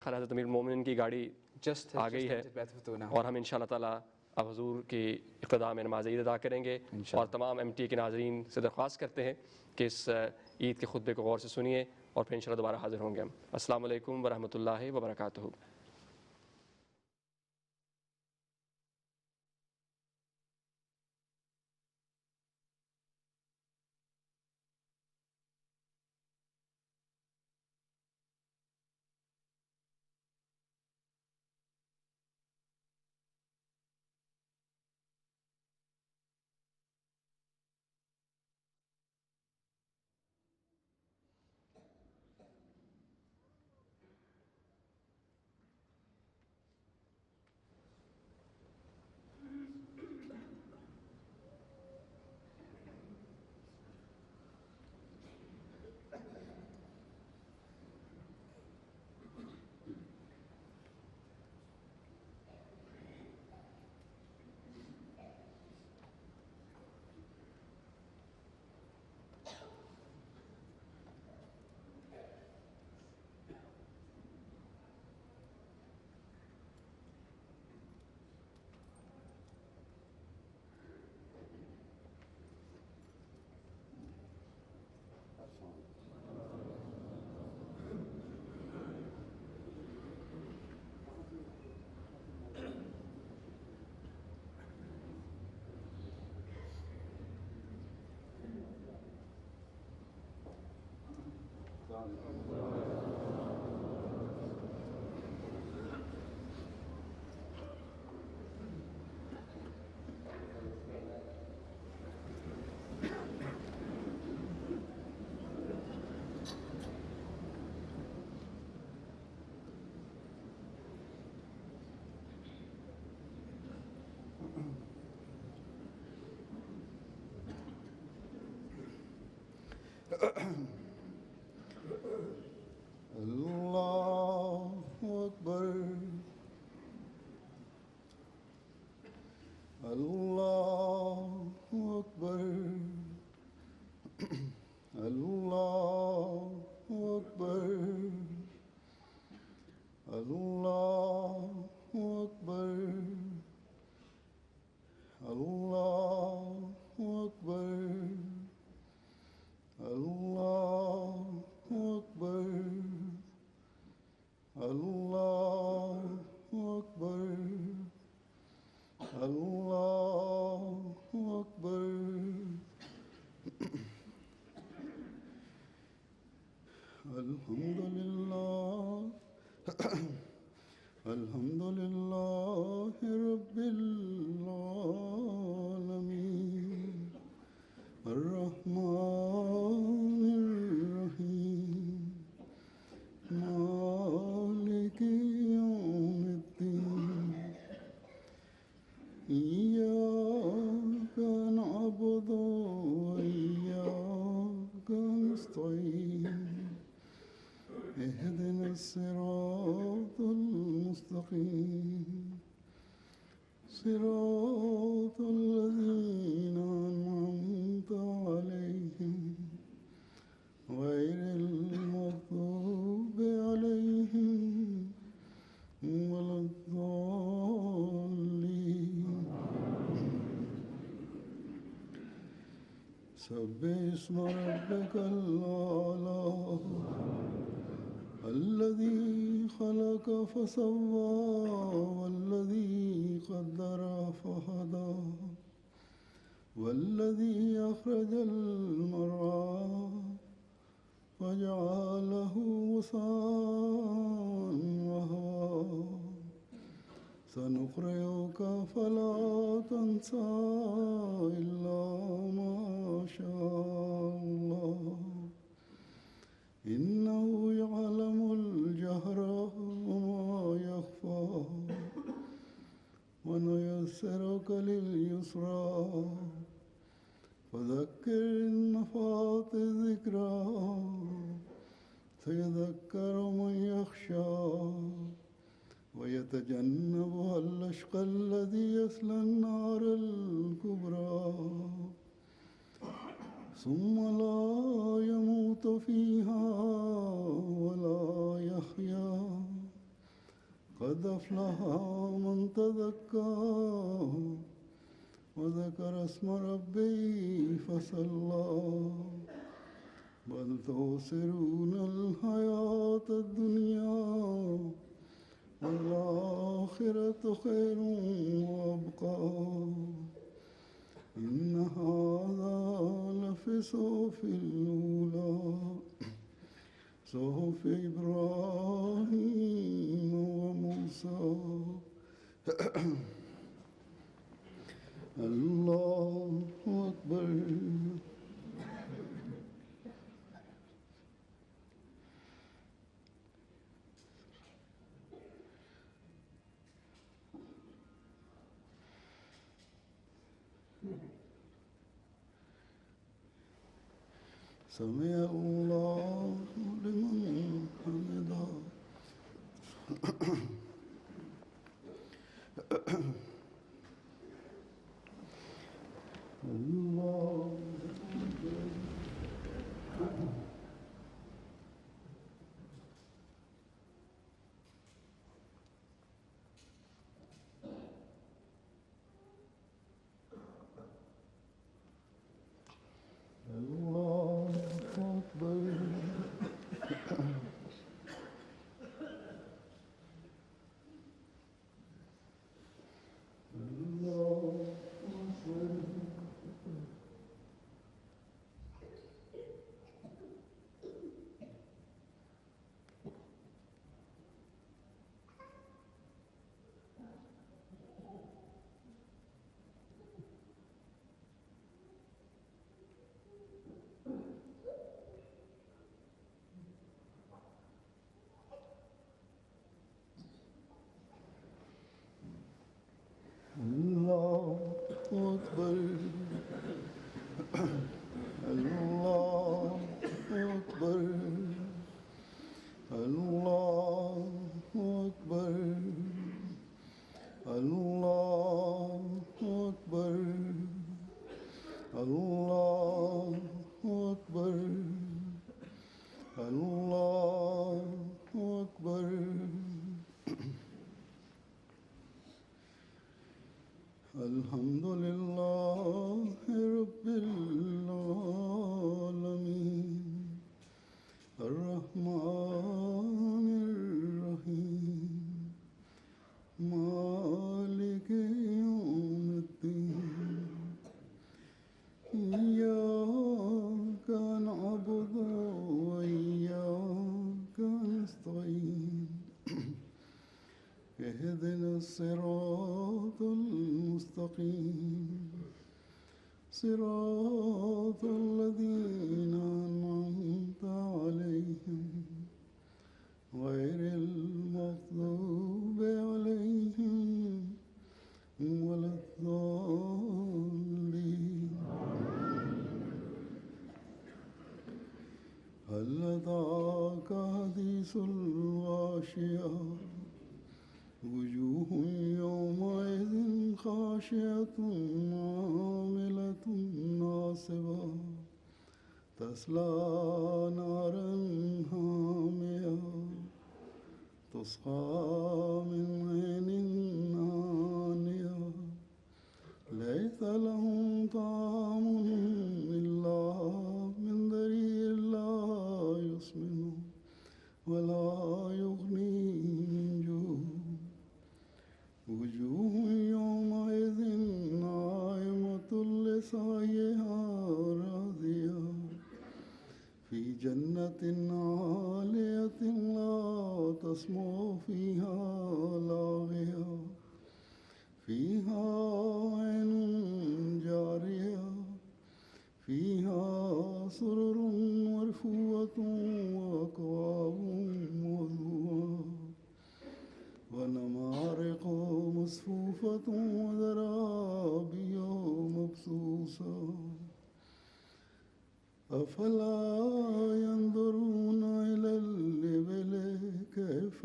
हज़रत अमीरुल मोमिनीन की गाड़ी आ गई है और हम इंशाअल्लाह ताला अब हुज़ूर की इक़्तिदा में नमाज़ ईद अदा करेंगे और तमाम MTA के नाज़रीन से दरख्वास्त करते हैं कि इस ईद के खुतबे को गौर से सुनिए और फिर इंशाअल्लाह दोबारा हाज़िर होंगे हम। अस्सलामु अलैकुम व रहमतुल्लाहि व बरकातुहू। Allahu Akbar, Allahu Akbar, Allahu Akbar, Allahu Akbar, Allahu Akbar, Allahu Akbar, Allahu Akbar, Allahu Akbar. Alhamdulillah, Alhamdulillah Rabbil Alameen, Ar-Rahman Ar-Rahim, Maliki Yawmiddin, Iyyaka na'budu wa iyyaka nasta'in. اهدنا الصراط المستقيم صراط الذين أنعمت عليهم غير المغضوب عليهم ولا الضالين. سبح اسم ربك الأعلى الذي خلق فسوى والذي قدر فهدى والذي أخرج المرعى فجعله غثاء أحوى. سنقرئك فلا تنسى إلا ما شاء الله إنه يعلم الجهر وما يخفى. ونيسرك لليسرى فذكر إن نفعت الذكرى سيذكر من يخشى ويتجنبها الأشقى الذي يصلى النار الكبرى ثم لا يموت فيها ولا يحيا قد أفلح من تزكى وذكر اسم ربه فصلى بل تؤثرون الحياة الدنيا والآخرة خير وأبقى إن هذا لفي الصحف الأولى صحف إبراهيم وموسى. الله أكبر. سمع الله لمن حمده. الله الله أكبر. الله أكبر. الله أكبر. الله أكبر. الله أكبر. الله أكبر. الله أكبر. الحمد لله رب العالمين الرحمن الرحيم مالك يوم الدين إياك نعبد وإياك نستعين اهدنا الصراط المستقيم صراط الذين أنعمت عليهم غير المغضوب عليهم ولا الضالين. هل أتاك حديث الغاشية وجوه يومئذ خاشعة عاملة ناصبة تصلى نارا حامية تسقى من عين آنية ليس لهم طعام إلا من ضريع لا يسمن ولا يغني من جوع. وجوه يومئذ ناعمة لسعيها راضية في جنة عالية لا تسمع فيها لاغية فيها عين جارية فيها سرر مرفوعة وأكواب موضوعة ونمارق مصفوفة وزرابي مبثوثة. أفلا ينظرون إلى الإبل كيف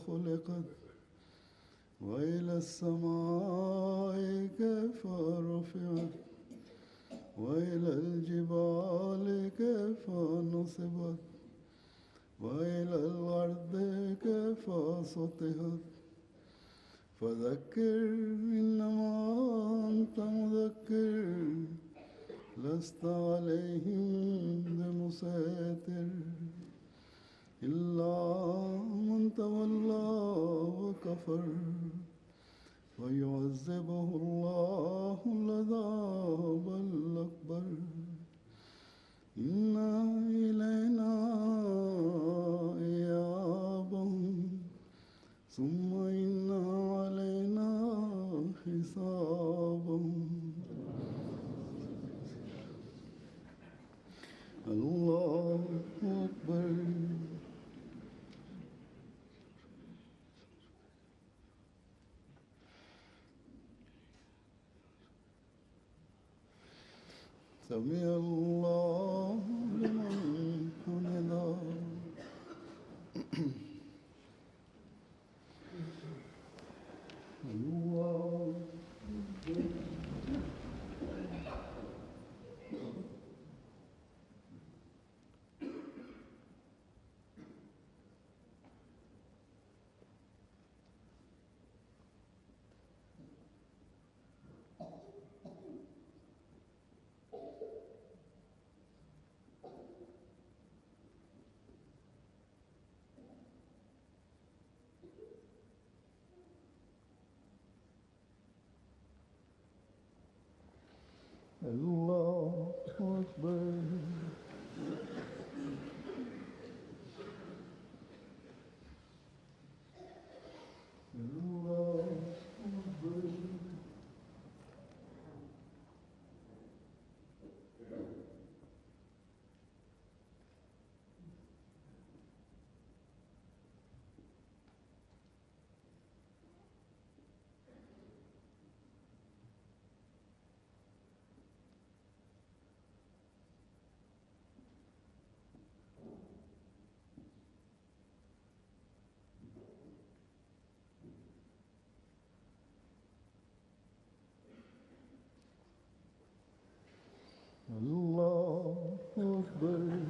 خلقت وإلى السماء كيف رفعت وإلى الجبال كيف نصبت وإلى الأرض كيف سطحت فذكر إنما أنت مذكر لست عليهم بمسيطر إلا من تولى وكفر ويعذبه الله العذاب الأكبر إن إلينا إيابهم ثم إن علينا حسابهم الله أكبر سمع الله لمن حمده الله الله أكبر الله أكبر الله أكبر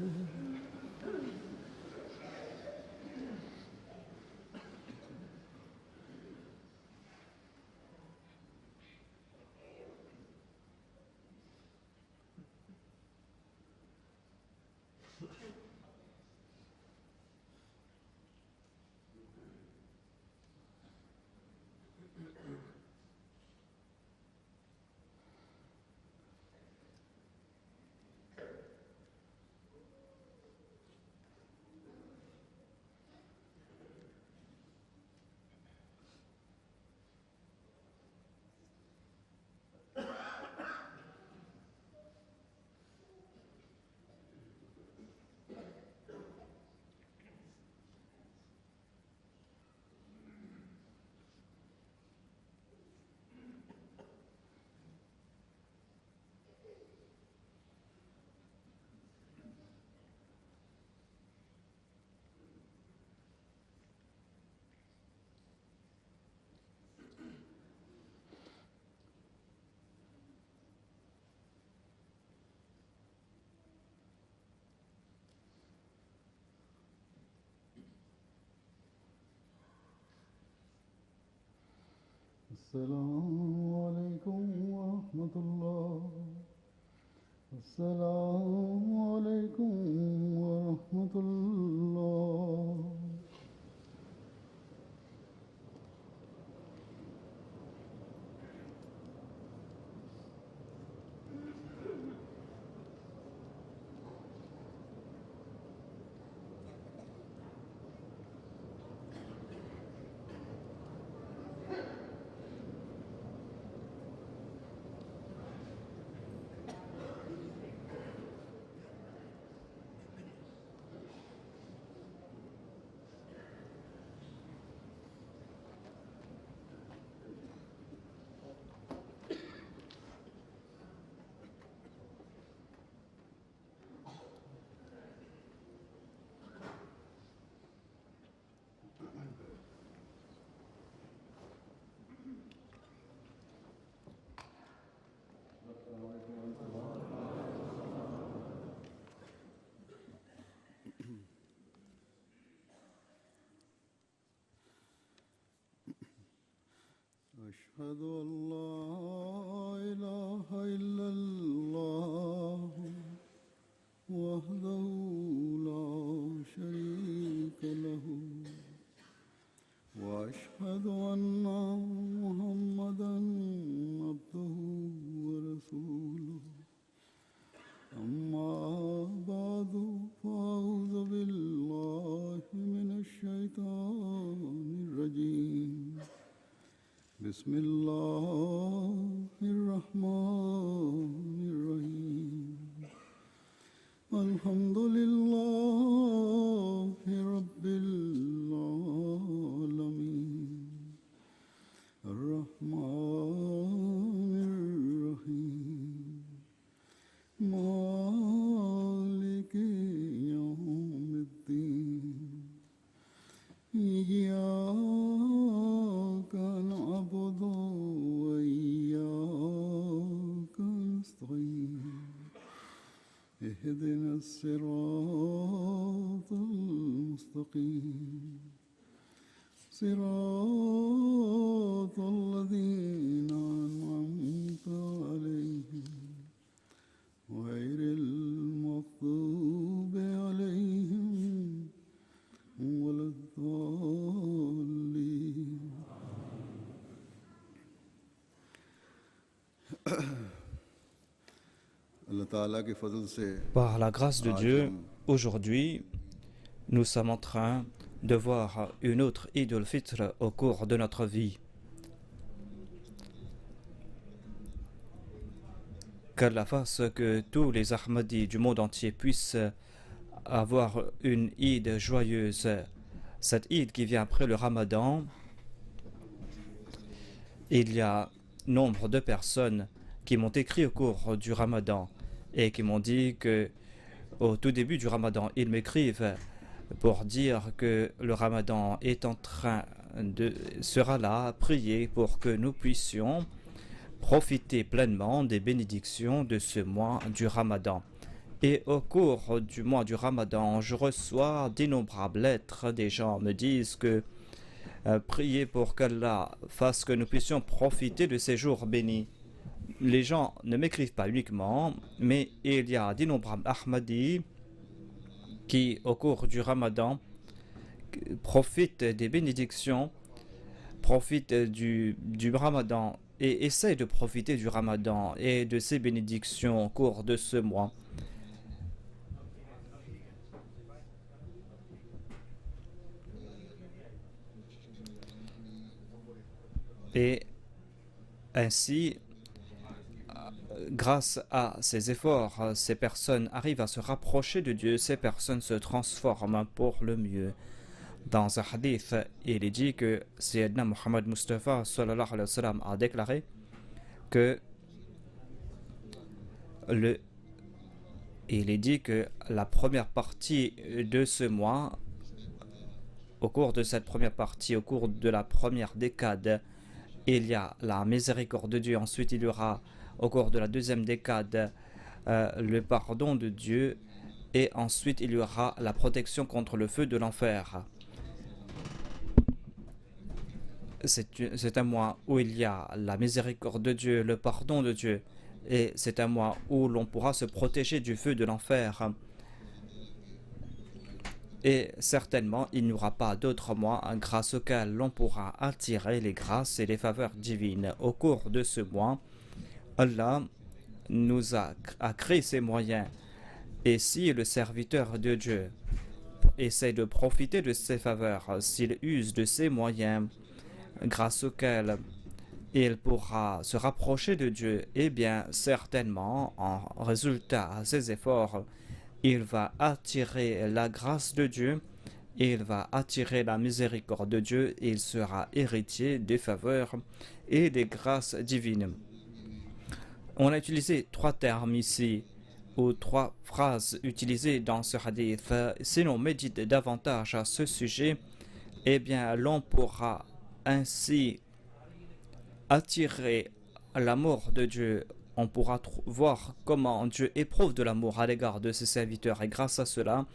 السلام عليكم ورحمة الله السلام عليكم ورحمة الله أشهد أن لا إله إلا الله وحده لا شريك له وأشهد أن محمدا عبده ورسوله أما بعد فأعوذ بالله من الشيطان الرجيم بسم الله الرحمن الرحيم الحمد لله رب العالمين الرحمن الرحيم مالك يوم الدين إياك نعبد وإياك نستعين اهدنا الصراط المستقيم صراط الذين أنعمت عليهم غير المغضوب عليهم ولا الضالين Par la grâce de Dieu, aujourd'hui, nous sommes en train de voir une autre Eid al-Fitr au cours de notre vie. Qu'Allah fasse que tous les Ahmadis du monde entier puissent avoir une Eid joyeuse. Cette Eid qui vient après le Ramadan, il y a nombre de personnes qui m'ont écrit au cours du Ramadan et qui m'ont dit que au tout début du Ramadan, ils m'écrivent pour dire que le Ramadan est en train sera là, prier pour que nous puissions profiter pleinement des bénédictions de ce mois du Ramadan. Et au cours du mois du Ramadan, je reçois d'innombrables lettres. Des gens me disent que priez pour qu'Allah fasse que nous puissions profiter de ces jours bénis. Les gens ne m'écrivent pas uniquement, mais il y a d'innombrables Ahmadis qui, au cours du Ramadan, profitent des bénédictions, profitent du Ramadan et essayent de profiter du Ramadan et de ces bénédictions au cours de ce mois. Et ainsi, grâce à ces efforts, ces personnes arrivent à se rapprocher de Dieu, ces personnes se transforment pour le mieux. Dans un hadith, il est dit que Sayyidina Muhammad Mustafa sallallahu alayhi wa sallam a déclaré que il est dit que la première partie de ce mois, au cours de cette première partie, au cours de la première décade, il y a la miséricorde de Dieu. Ensuite, il y aura au cours de la deuxième décade le pardon de Dieu, et ensuite il y aura la protection contre le feu de l'enfer. C'est un mois où il y a la miséricorde de Dieu, le pardon de Dieu, et c'est un mois où l'on pourra se protéger du feu de l'enfer. Et certainement, il n'y aura pas d'autre mois grâce auquel l'on pourra attirer les grâces et les faveurs divines. Au cours de ce mois, Allah nous a créé ces moyens. Et si le serviteur de Dieu essaie de profiter de ces faveurs, s'il use de ces moyens grâce auxquels il pourra se rapprocher de Dieu, eh bien certainement, en résultat à ses efforts, il va attirer la grâce de Dieu, il va attirer la miséricorde de Dieu, et il sera héritier des faveurs et des grâces divines. On a utilisé trois termes ici, ou trois phrases utilisées dans ce hadith. Si l'on médite davantage à ce sujet, eh bien l'on pourra ainsi attirer l'amour de Dieu. On pourra voir comment Dieu éprouve de l'amour à l'égard de ses serviteurs, et grâce à cela,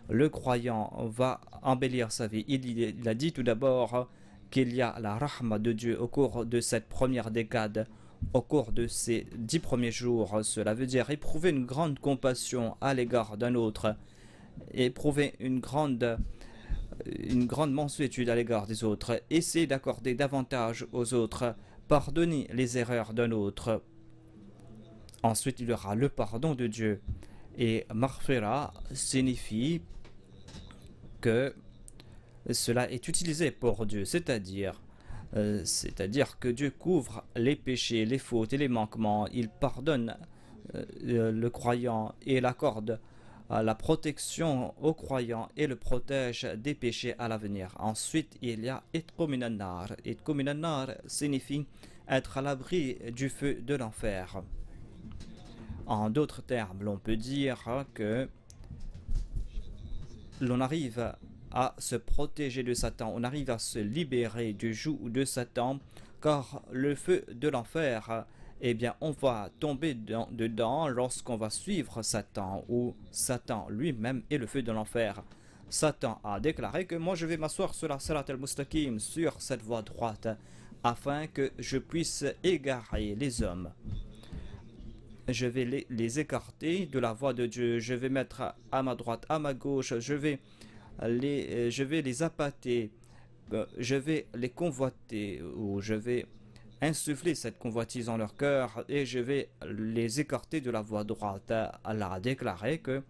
le croyant va embellir sa vie. Il a dit tout d'abord qu'il y a la rahma de Dieu au cours de cette première décade, au cours de ces 10 premiers jours. Cela veut dire éprouver une grande compassion à l'égard d'un autre, éprouver une grande mansuétude à l'égard des autres, essayer d'accorder davantage aux autres, pardonner les erreurs d'un autre. Ensuite, il y aura le pardon de Dieu. Et maghfira signifie que cela est utilisé pour Dieu, c'est-à-dire que Dieu couvre les péchés, les fautes et les manquements. Il pardonne le croyant et l'accorde la protection aux croyants et le protège des péchés à l'avenir. Ensuite, il y a itqu minan nar. Itqu minan nar signifie être à l'abri du feu de l'enfer. En d'autres termes, l'on peut dire que l'on arrive à se protéger de Satan, on arrive à se libérer du joug de Satan, car le feu de l'enfer, eh bien, on va tomber dedans lorsqu'on va suivre Satan, ou Satan lui-même est le feu de l'enfer. Satan a déclaré que moi je vais m'asseoir sur la Salat al-Mustaqim, sur cette voie droite, afin que je puisse égarer les hommes. Je vais les écarter de la voie de Dieu, je vais mettre à ma droite, à ma gauche, je vais les appâter, je vais les convoiter, ou je vais insuffler cette convoitise en leur cœur et je vais les écarter de la voie droite. Allah a déclaré que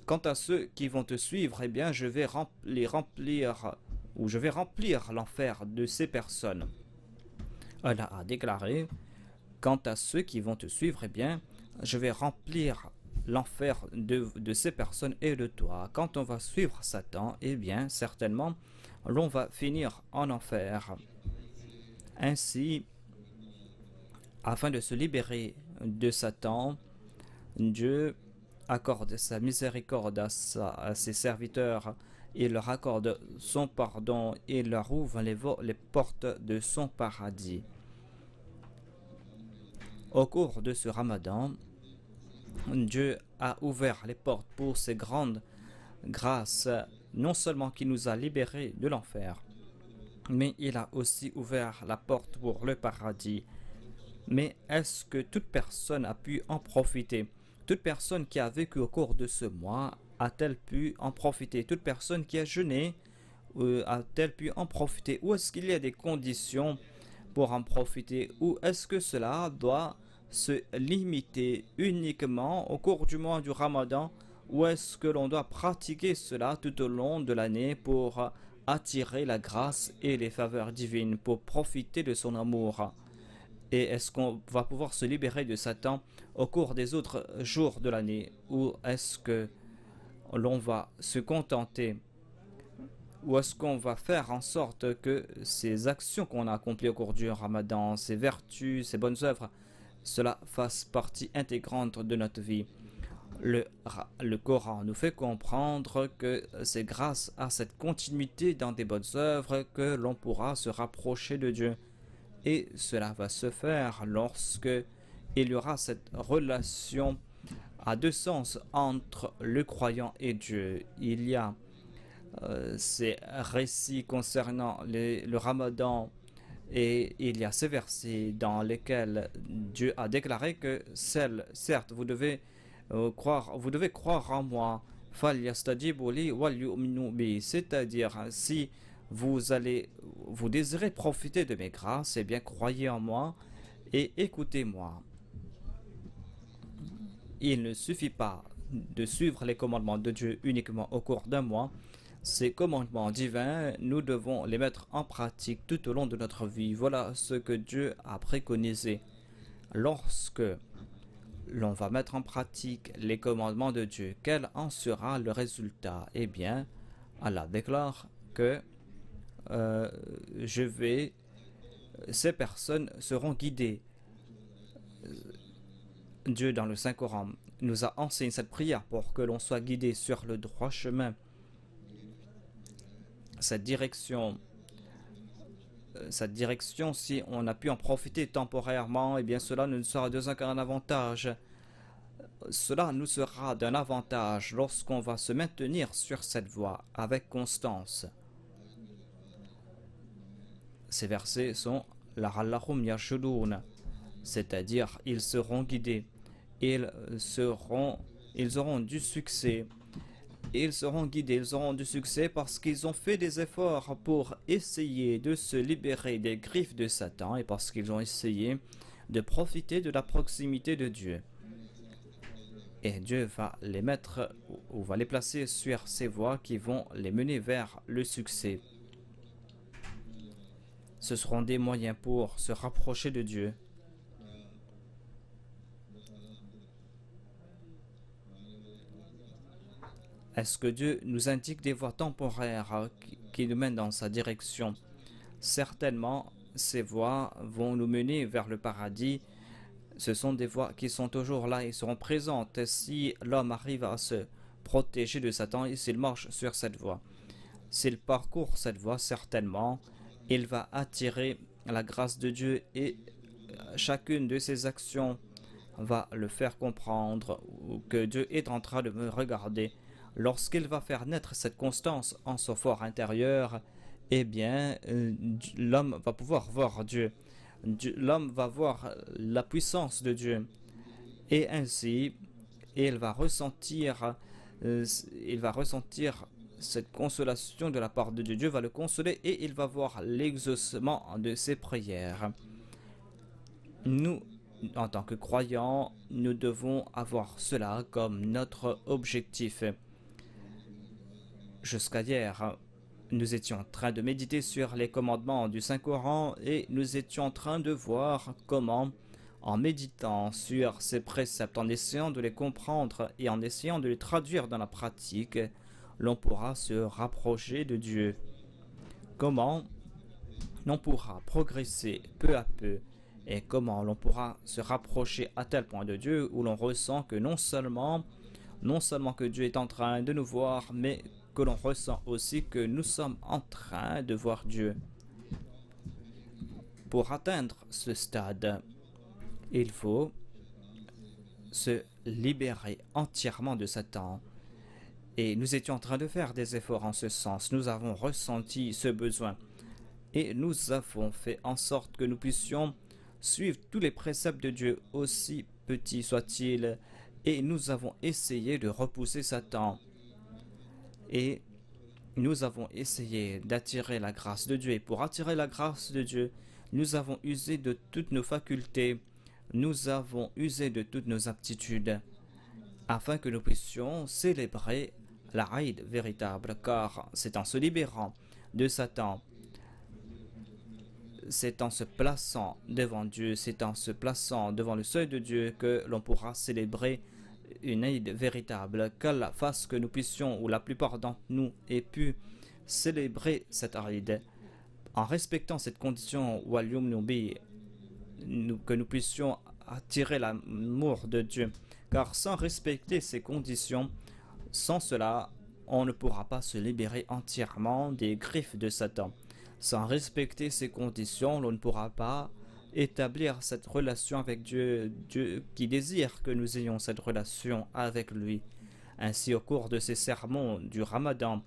quant à ceux qui vont te suivre, eh bien je vais remplir l'enfer de ces personnes. Allah a déclaré: quant à ceux qui vont te suivre, eh bien, je vais remplir l'enfer de ces personnes et de toi. Quand on va suivre Satan, eh bien, certainement, l'on va finir en enfer. Ainsi, afin de se libérer de Satan, Dieu accorde sa miséricorde à ses serviteurs. Il leur accorde son pardon et leur ouvre les portes de son paradis. Au cours de ce Ramadan, Dieu a ouvert les portes pour ses grandes grâces, non seulement qui nous a libérés de l'enfer, mais il a aussi ouvert la porte pour le paradis. Mais est-ce que toute personne a pu en profiter? Toute personne qui a vécu au cours de ce mois a-t-elle pu en profiter? Toute personne qui a jeûné a-t-elle pu en profiter? Ou est-ce qu'il y a des conditions pour en profiter? Ou est-ce que cela doit se limiter uniquement au cours du mois du Ramadan? Ou est-ce que l'on doit pratiquer cela tout au long de l'année pour attirer la grâce et les faveurs divines, pour profiter de son amour? Et est-ce qu'on va pouvoir se libérer de Satan au cours des autres jours de l'année? Ou est-ce que l'on va se contenter? Ou est-ce qu'on va faire en sorte que ces actions qu'on a accomplies au cours du Ramadan, ces vertus, ces bonnes œuvres, cela fasse partie intégrante de notre vie? Le Coran nous fait comprendre que c'est grâce à cette continuité dans des bonnes œuvres que l'on pourra se rapprocher de Dieu. Et cela va se faire lorsque il y aura cette relation à deux sens entre le croyant et Dieu. Il y a ces récits concernant le Ramadan et il y a ces versets dans lesquels Dieu a déclaré que certes, vous devez croire en moi, c'est-à-dire si vous désirez profiter de mes grâces, eh bien croyez en moi et écoutez-moi. Il ne suffit pas de suivre les commandements de Dieu uniquement au cours d'un mois. Ces commandements divins, nous devons les mettre en pratique tout au long de notre vie. Voilà ce que Dieu a préconisé. Lorsque l'on va mettre en pratique les commandements de Dieu, quel en sera le résultat? Eh bien, Allah déclare que ces personnes seront guidées. Dieu, dans le Saint-Coran, nous a enseigné cette prière pour que l'on soit guidé sur le droit chemin. Cette direction, si on a pu en profiter temporairement, eh bien cela ne nous sera qu'un avantage. Cela nous sera d'un avantage lorsqu'on va se maintenir sur cette voie avec constance. Ces versets sont la'allahum yarshudun, c'est-à-dire ils seront guidés, ils auront du succès. Ils seront guidés, ils auront du succès parce qu'ils ont fait des efforts pour essayer de se libérer des griffes de Satan et parce qu'ils ont essayé de profiter de la proximité de Dieu. Et Dieu va les mettre ou va les placer sur ces voies qui vont les mener vers le succès. Ce seront des moyens pour se rapprocher de Dieu. Est-ce que Dieu nous indique des voies temporaires qui nous mènent dans sa direction? Certainement, ces voies vont nous mener vers le paradis. Ce sont des voies qui sont toujours là et seront présentes si l'homme arrive à se protéger de Satan et s'il marche sur cette voie. S'il parcourt cette voie, certainement, il va attirer la grâce de Dieu et chacune de ses actions va le faire comprendre que Dieu est en train de me regarder. Lorsqu'il va faire naître cette constance en son fort intérieur, eh bien, l'homme va pouvoir voir Dieu. L'homme va voir la puissance de Dieu. Et ainsi, il va ressentir cette consolation de la part de Dieu. Dieu va le consoler et il va voir l'exaucement de ses prières. Nous, en tant que croyants, nous devons avoir cela comme notre objectif. Jusqu'à hier, nous étions en train de méditer sur les commandements du Saint-Coran et nous étions en train de voir comment, en méditant sur ces préceptes, en essayant de les comprendre et en essayant de les traduire dans la pratique, l'on pourra se rapprocher de Dieu. Comment l'on pourra progresser peu à peu et comment l'on pourra se rapprocher à tel point de Dieu où l'on ressent que non seulement que Dieu est en train de nous voir, mais que l'on ressent aussi que nous sommes en train de voir Dieu. Pour atteindre ce stade, il faut se libérer entièrement de Satan. Et nous étions en train de faire des efforts en ce sens. Nous avons ressenti ce besoin. Et nous avons fait en sorte que nous puissions suivre tous les préceptes de Dieu, aussi petits soient-ils. Et nous avons essayé de repousser Satan. Et nous avons essayé d'attirer la grâce de Dieu. Et pour attirer la grâce de Dieu, nous avons usé de toutes nos facultés. Nous avons usé de toutes nos aptitudes afin que nous puissions célébrer la Eid véritable. Car c'est en se libérant de Satan, c'est en se plaçant devant Dieu, c'est en se plaçant devant le seuil de Dieu que l'on pourra célébrer une Eid véritable. Qu'Allah fasse que nous puissions, ou la plupart d'entre nous, aient pu célébrer cette Eid en respectant cette condition que nous puissions attirer l'amour de Dieu. Car sans respecter ces conditions, sans cela, on ne pourra pas se libérer entièrement des griffes de Satan. Sans respecter ces conditions, l'on ne pourra pas établir cette relation avec Dieu, Dieu qui désire que nous ayons cette relation avec lui. Ainsi, au cours de ces sermons du Ramadan,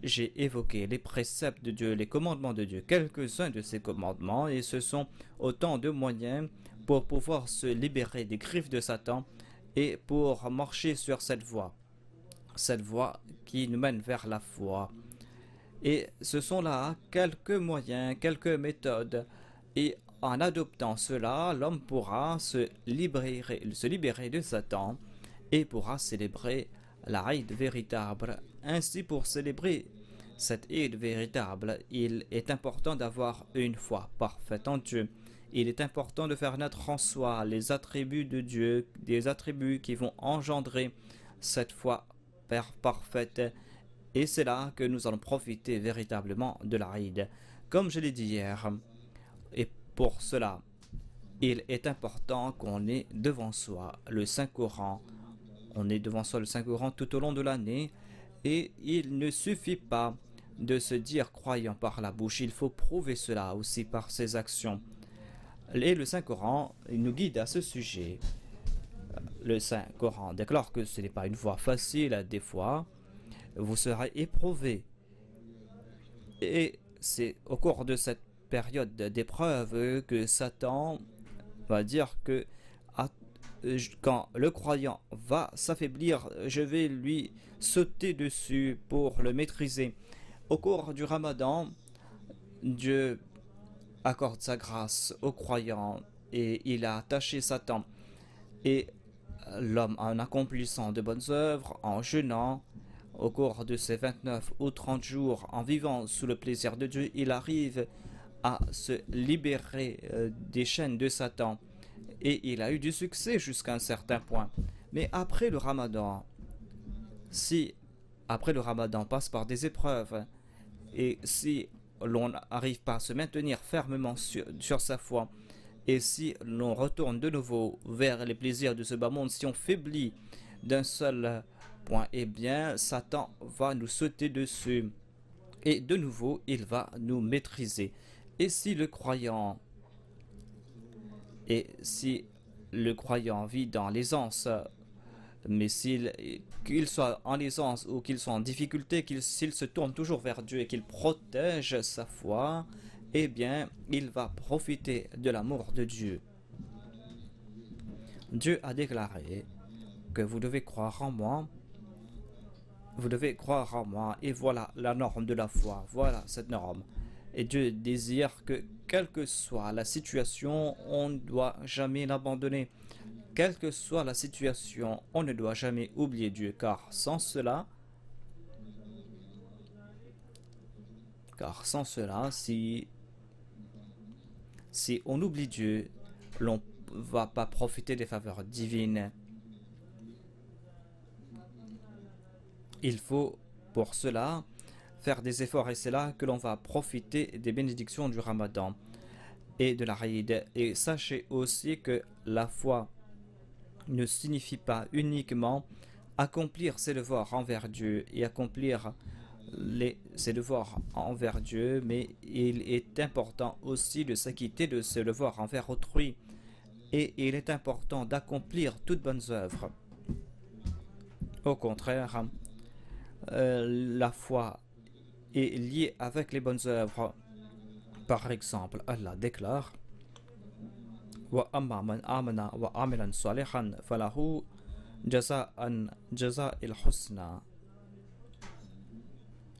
j'ai évoqué les préceptes de Dieu, les commandements de Dieu, quelques-uns de ces commandements, et ce sont autant de moyens pour pouvoir se libérer des griffes de Satan et pour marcher sur cette voie qui nous mène vers la foi. Et ce sont là quelques moyens, quelques méthodes, et en adoptant cela, l'homme pourra se libérer de Satan et pourra célébrer la Eid véritable. Ainsi, pour célébrer cette Eid véritable, il est important d'avoir une foi parfaite en Dieu. Il est important de faire naître en soi les attributs de Dieu, des attributs qui vont engendrer cette foi parfaite. Et c'est là que nous allons profiter véritablement de la Eid. Comme je l'ai dit hier, et pour cela, il est important qu'on ait devant soi le Saint-Coran. On est devant soi le Saint-Coran tout au long de l'année. Et il ne suffit pas de se dire croyant par la bouche. Il faut prouver cela aussi par ses actions. Et le Saint-Coran nous guide à ce sujet. Le Saint-Coran déclare que ce n'est pas une voie facile des fois. Vous serez éprouvé. Et c'est au cours de cette période d'épreuve que Satan va dire que quand le croyant va s'affaiblir, je vais lui sauter dessus pour le maîtriser. Au cours du Ramadan, Dieu accorde sa grâce aux croyants et il a attaché Satan. Et l'homme, en accomplissant de bonnes œuvres, en jeûnant, au cours de ces 29 ou 30 jours, en vivant sous le plaisir de Dieu, il arrive à se libérer des chaînes de Satan. Et il a eu du succès jusqu'à un certain point. Mais après le Ramadan, si après le Ramadan passe par des épreuves, et si l'on n'arrive pas à se maintenir fermement sur sa foi, et si l'on retourne de nouveau vers les plaisirs de ce bas monde, si on faiblit d'un seul point, eh bien Satan va nous sauter dessus et de nouveau il va nous maîtriser. Et si le croyant vit dans l'aisance, mais qu'il soit en aisance ou qu'il soit en difficulté, s'il se tourne toujours vers Dieu et qu'il protège sa foi, eh bien, il va profiter de l'amour de Dieu. Dieu a déclaré que vous devez croire en moi. Vous devez croire en moi. Et voilà la norme de la foi. Voilà cette norme. Et Dieu désire que, quelle que soit la situation, on ne doit jamais l'abandonner. Quelle que soit la situation, on ne doit jamais oublier Dieu. Car sans cela, si on oublie Dieu, l'on ne va pas profiter des faveurs divines. Il faut pour cela faire des efforts et c'est là que l'on va profiter des bénédictions du Ramadan et de la Eid. Et sachez aussi que la foi ne signifie pas uniquement accomplir ses devoirs envers Dieu et accomplir ses devoirs envers Dieu, mais il est important aussi de s'acquitter de ses devoirs envers autrui et il est important d'accomplir toutes bonnes œuvres. Au contraire, la foi est liée avec les bonnes œuvres. Par exemple, Allah déclare wa amma man amana wa amilan salihan falahu jaza'an jaza'il husna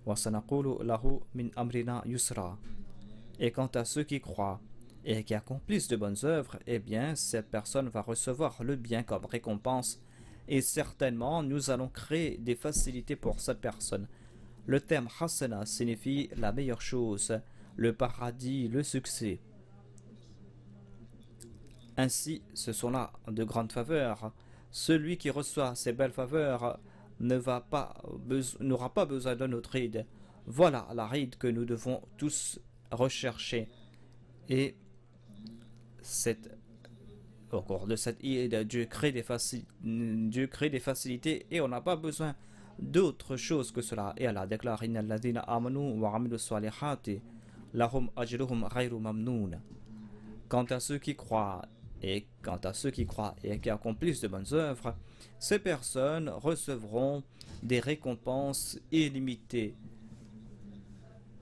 wa sanaqulu lahu min amrina yusra. Et quant à ceux qui croient et qui accomplissent de bonnes œuvres, eh bien cette personne va recevoir le bien comme récompense et certainement nous allons créer des facilités pour cette personne. Le terme hasana signifie la meilleure chose, le paradis, le succès. Ainsi, ce sont là de grandes faveurs. Celui qui reçoit ces belles faveurs n'aura pas besoin d'un autre Eid. Voilà la Eid que nous devons tous rechercher. Et au cours de cette Eid, Dieu crée des facilités et on n'a pas besoin d'autre chose que cela. Et Allah déclare Inna alladhina amanu wa amilu salihati lahum ajruhum ghayru mamnoun. Quant à ceux qui croient et qui accomplissent de bonnes œuvres, ces personnes recevront des récompenses illimitées.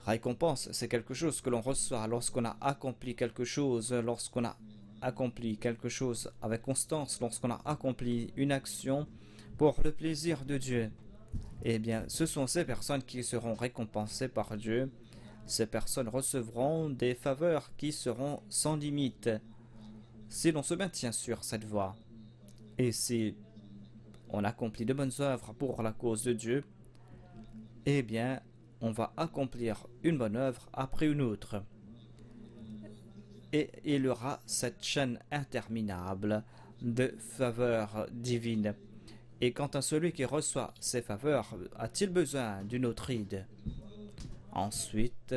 Récompense, c'est quelque chose que l'on reçoit lorsqu'on a accompli quelque chose, avec constance, lorsqu'on a accompli une action pour le plaisir de Dieu. Eh bien, ce sont ces personnes qui seront récompensées par Dieu. Ces personnes recevront des faveurs qui seront sans limite si l'on se maintient sur cette voie. Et si on accomplit de bonnes œuvres pour la cause de Dieu, eh bien, on va accomplir une bonne œuvre après une autre. Et il y aura cette chaîne interminable de faveurs divines. Et quant à celui qui reçoit ces faveurs, a-t-il besoin d'une autre Eid? Ensuite,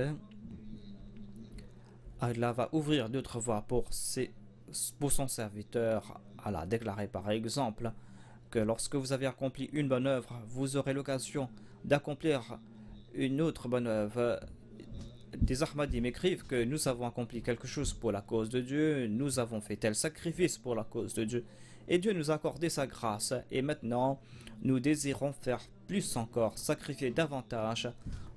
Allah va ouvrir d'autres voies pour son serviteur. Allah a déclaré par exemple que lorsque vous avez accompli une bonne œuvre, vous aurez l'occasion d'accomplir une autre bonne œuvre. Des Ahmadis m'écrivent que nous avons accompli quelque chose pour la cause de Dieu, nous avons fait tel sacrifice pour la cause de Dieu, et Dieu nous a accordé sa grâce, et maintenant nous désirons faire plus encore, sacrifier davantage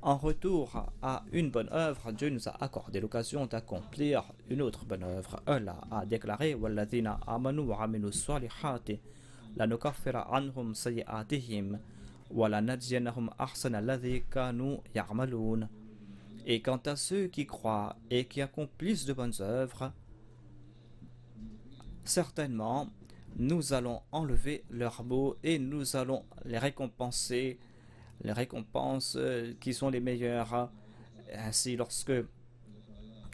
En retour à une bonne œuvre, Dieu nous a accordé l'occasion d'accomplir une autre bonne œuvre. Allah a déclaré وَالَّذِينَ آمَنُوا وَعَمِلُوا الصَّالِحَاتِ لَنُكَفِّرَ عَنْهُمْ سَيِّئَاتِهِمْ وَلَنَجْزِيَنَّهُمْ أَحْسَنَ الَّذِي كَانُوا يَعْمَلُونَ. Et quant à ceux qui croient et qui accomplissent de bonnes œuvres, certainement nous allons enlever leurs maux et nous allons les récompenser, les récompenses qui sont les meilleures. Ainsi, lorsque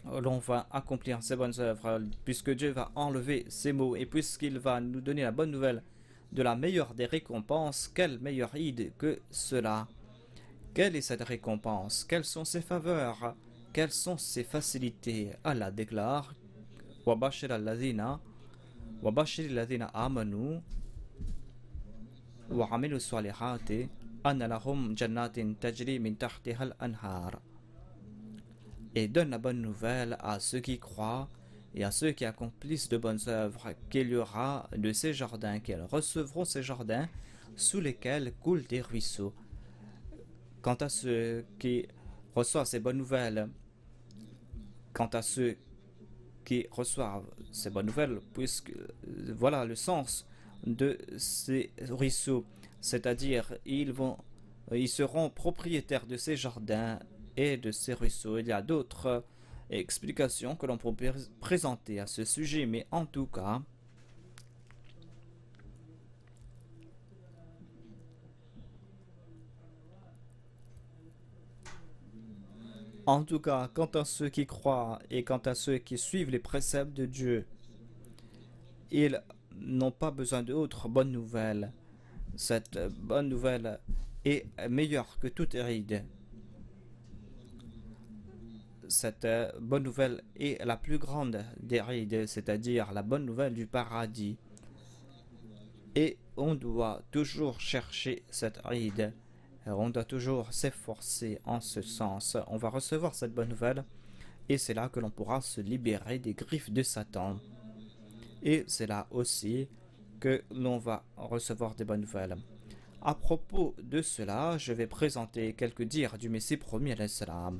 l'on va accomplir ces bonnes œuvres, puisque Dieu va enlever ces maux et puisqu'il va nous donner la bonne nouvelle de la meilleure des récompenses, quelle meilleure idée que cela? Quelle est cette récompense? Quelles sont ses faveurs? Quelles sont ses facilités? Allah déclare وَبَشِّرِ الَّذِينَ آمَنُوا وَعَمِلُوا الصَّالِحَاتِ أَنَّ لَهُمْ جَنَّاتٍ تَجْرِي مِنْ تَحْتِهَا الْأَنْهَارُ. Et donne la bonne nouvelle à ceux qui croient et à ceux qui accomplissent de bonnes œuvres qu'il y aura de ces jardins, qu'ils recevront ces jardins sous lesquels coulent des ruisseaux. Quant à ceux qui reçoivent ces bonnes nouvelles, quant à ceux qui reçoivent ces bonnes nouvelles, puisque voilà le sens de ces ruisseaux, c'est-à-dire ils seront propriétaires de ces jardins et de ces ruisseaux. Il y a d'autres explications que l'on peut présenter à ce sujet, mais en tout cas, quant à ceux qui croient et quant à ceux qui suivent les préceptes de Dieu, ils n'ont pas besoin d'autres bonnes nouvelles. Cette bonne nouvelle est meilleure que toute ride. Cette bonne nouvelle est la plus grande des rides, c'est-à-dire la bonne nouvelle du paradis. Et on doit toujours chercher cette ride. On doit toujours s'efforcer en ce sens. On va recevoir cette bonne nouvelle et c'est là que l'on pourra se libérer des griffes de Satan. Et c'est là aussi que l'on va recevoir des bonnes nouvelles. À propos de cela, je vais présenter quelques dires du Messie promis alayhi salam.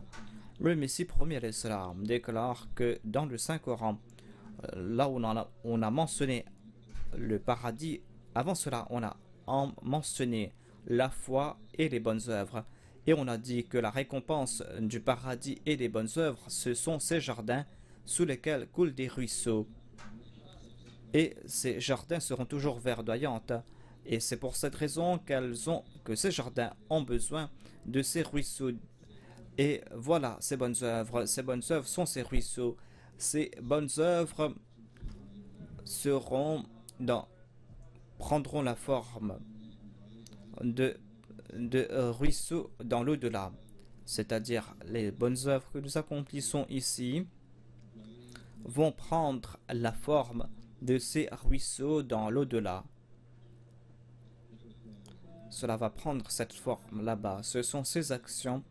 Le Messie promis alayhi salam déclare que dans le Saint-Coran, là où on a mentionné le paradis, avant cela on a mentionné la foi et les bonnes œuvres. Et on a dit que la récompense du paradis et des bonnes œuvres, ce sont ces jardins sous lesquels coulent des ruisseaux. Et ces jardins seront toujours verdoyants. Et c'est pour cette raison que ces jardins ont besoin de ces ruisseaux. Et voilà ces bonnes œuvres. Ces bonnes œuvres sont ces ruisseaux. Ces bonnes œuvres prendront la forme de ruisseaux dans l'au-delà. C'est-à-dire les bonnes œuvres que nous accomplissons ici vont prendre la forme de ces ruisseaux dans l'au-delà. Cela va prendre cette forme là-bas. Ce sont ces actions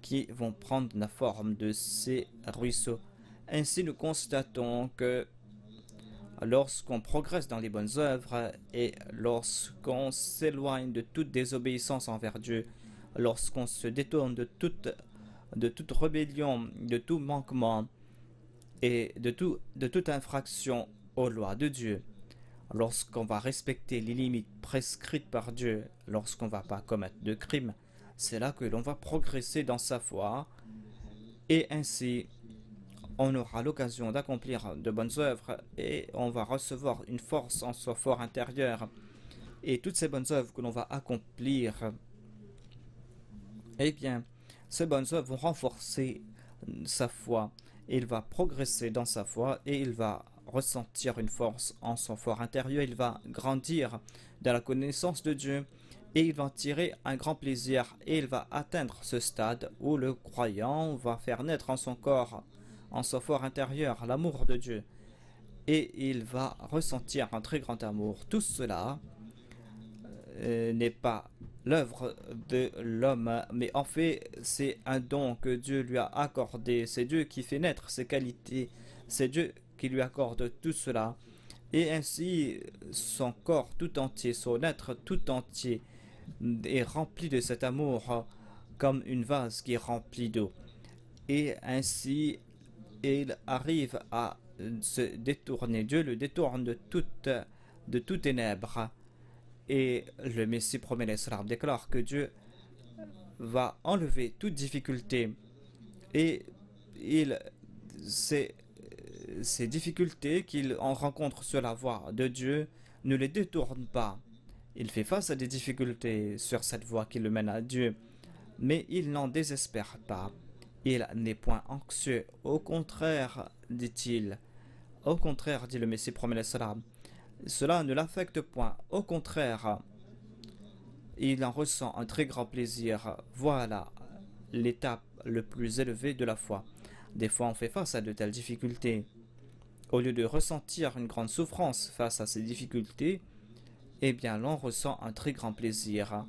qui vont prendre la forme de ces ruisseaux. Ainsi, nous constatons que lorsqu'on progresse dans les bonnes œuvres et lorsqu'on s'éloigne de toute désobéissance envers Dieu, lorsqu'on se détourne de toute rébellion, de tout manquement et de toute infraction aux lois de Dieu, lorsqu'on va respecter les limites prescrites par Dieu, lorsqu'on ne va pas commettre de crimes, c'est là que l'on va progresser dans sa foi et ainsi on aura l'occasion d'accomplir de bonnes œuvres et on va recevoir une force en son fort intérieur. Et toutes ces bonnes œuvres que l'on va accomplir, eh bien, ces bonnes œuvres vont renforcer sa foi. Il va progresser dans sa foi et il va ressentir une force en son fort intérieur. Il va grandir dans la connaissance de Dieu et il va en tirer un grand plaisir. Et il va atteindre ce stade où le croyant va faire naître en son corps, en son fort intérieur, l'amour de Dieu. Et il va ressentir un très grand amour. Tout cela n'est pas l'œuvre de l'homme, mais en fait, c'est un don que Dieu lui a accordé. C'est Dieu qui fait naître ses qualités. C'est Dieu qui lui accorde tout cela. Et ainsi, son corps tout entier, son être tout entier est rempli de cet amour comme une vase qui est remplie d'eau. Et ainsi, il arrive à se détourner. Dieu le détourne de tout ténèbres. Et le Messie promet l'Islam déclare que Dieu va enlever toute difficulté. Et ces difficultés qu'il en rencontre sur la voie de Dieu ne les détourne pas. Il fait face à des difficultés sur cette voie qui le mène à Dieu, mais il n'en désespère pas. Il n'est point anxieux. Au contraire, dit-il. Au contraire, dit le Messie promet l'Islam, cela ne l'affecte point. Au contraire, il en ressent un très grand plaisir. Voilà l'étape le plus élevée de la foi. Des fois, on fait face à de telles difficultés. Au lieu de ressentir une grande souffrance face à ces difficultés, eh bien, l'on ressent un très grand plaisir.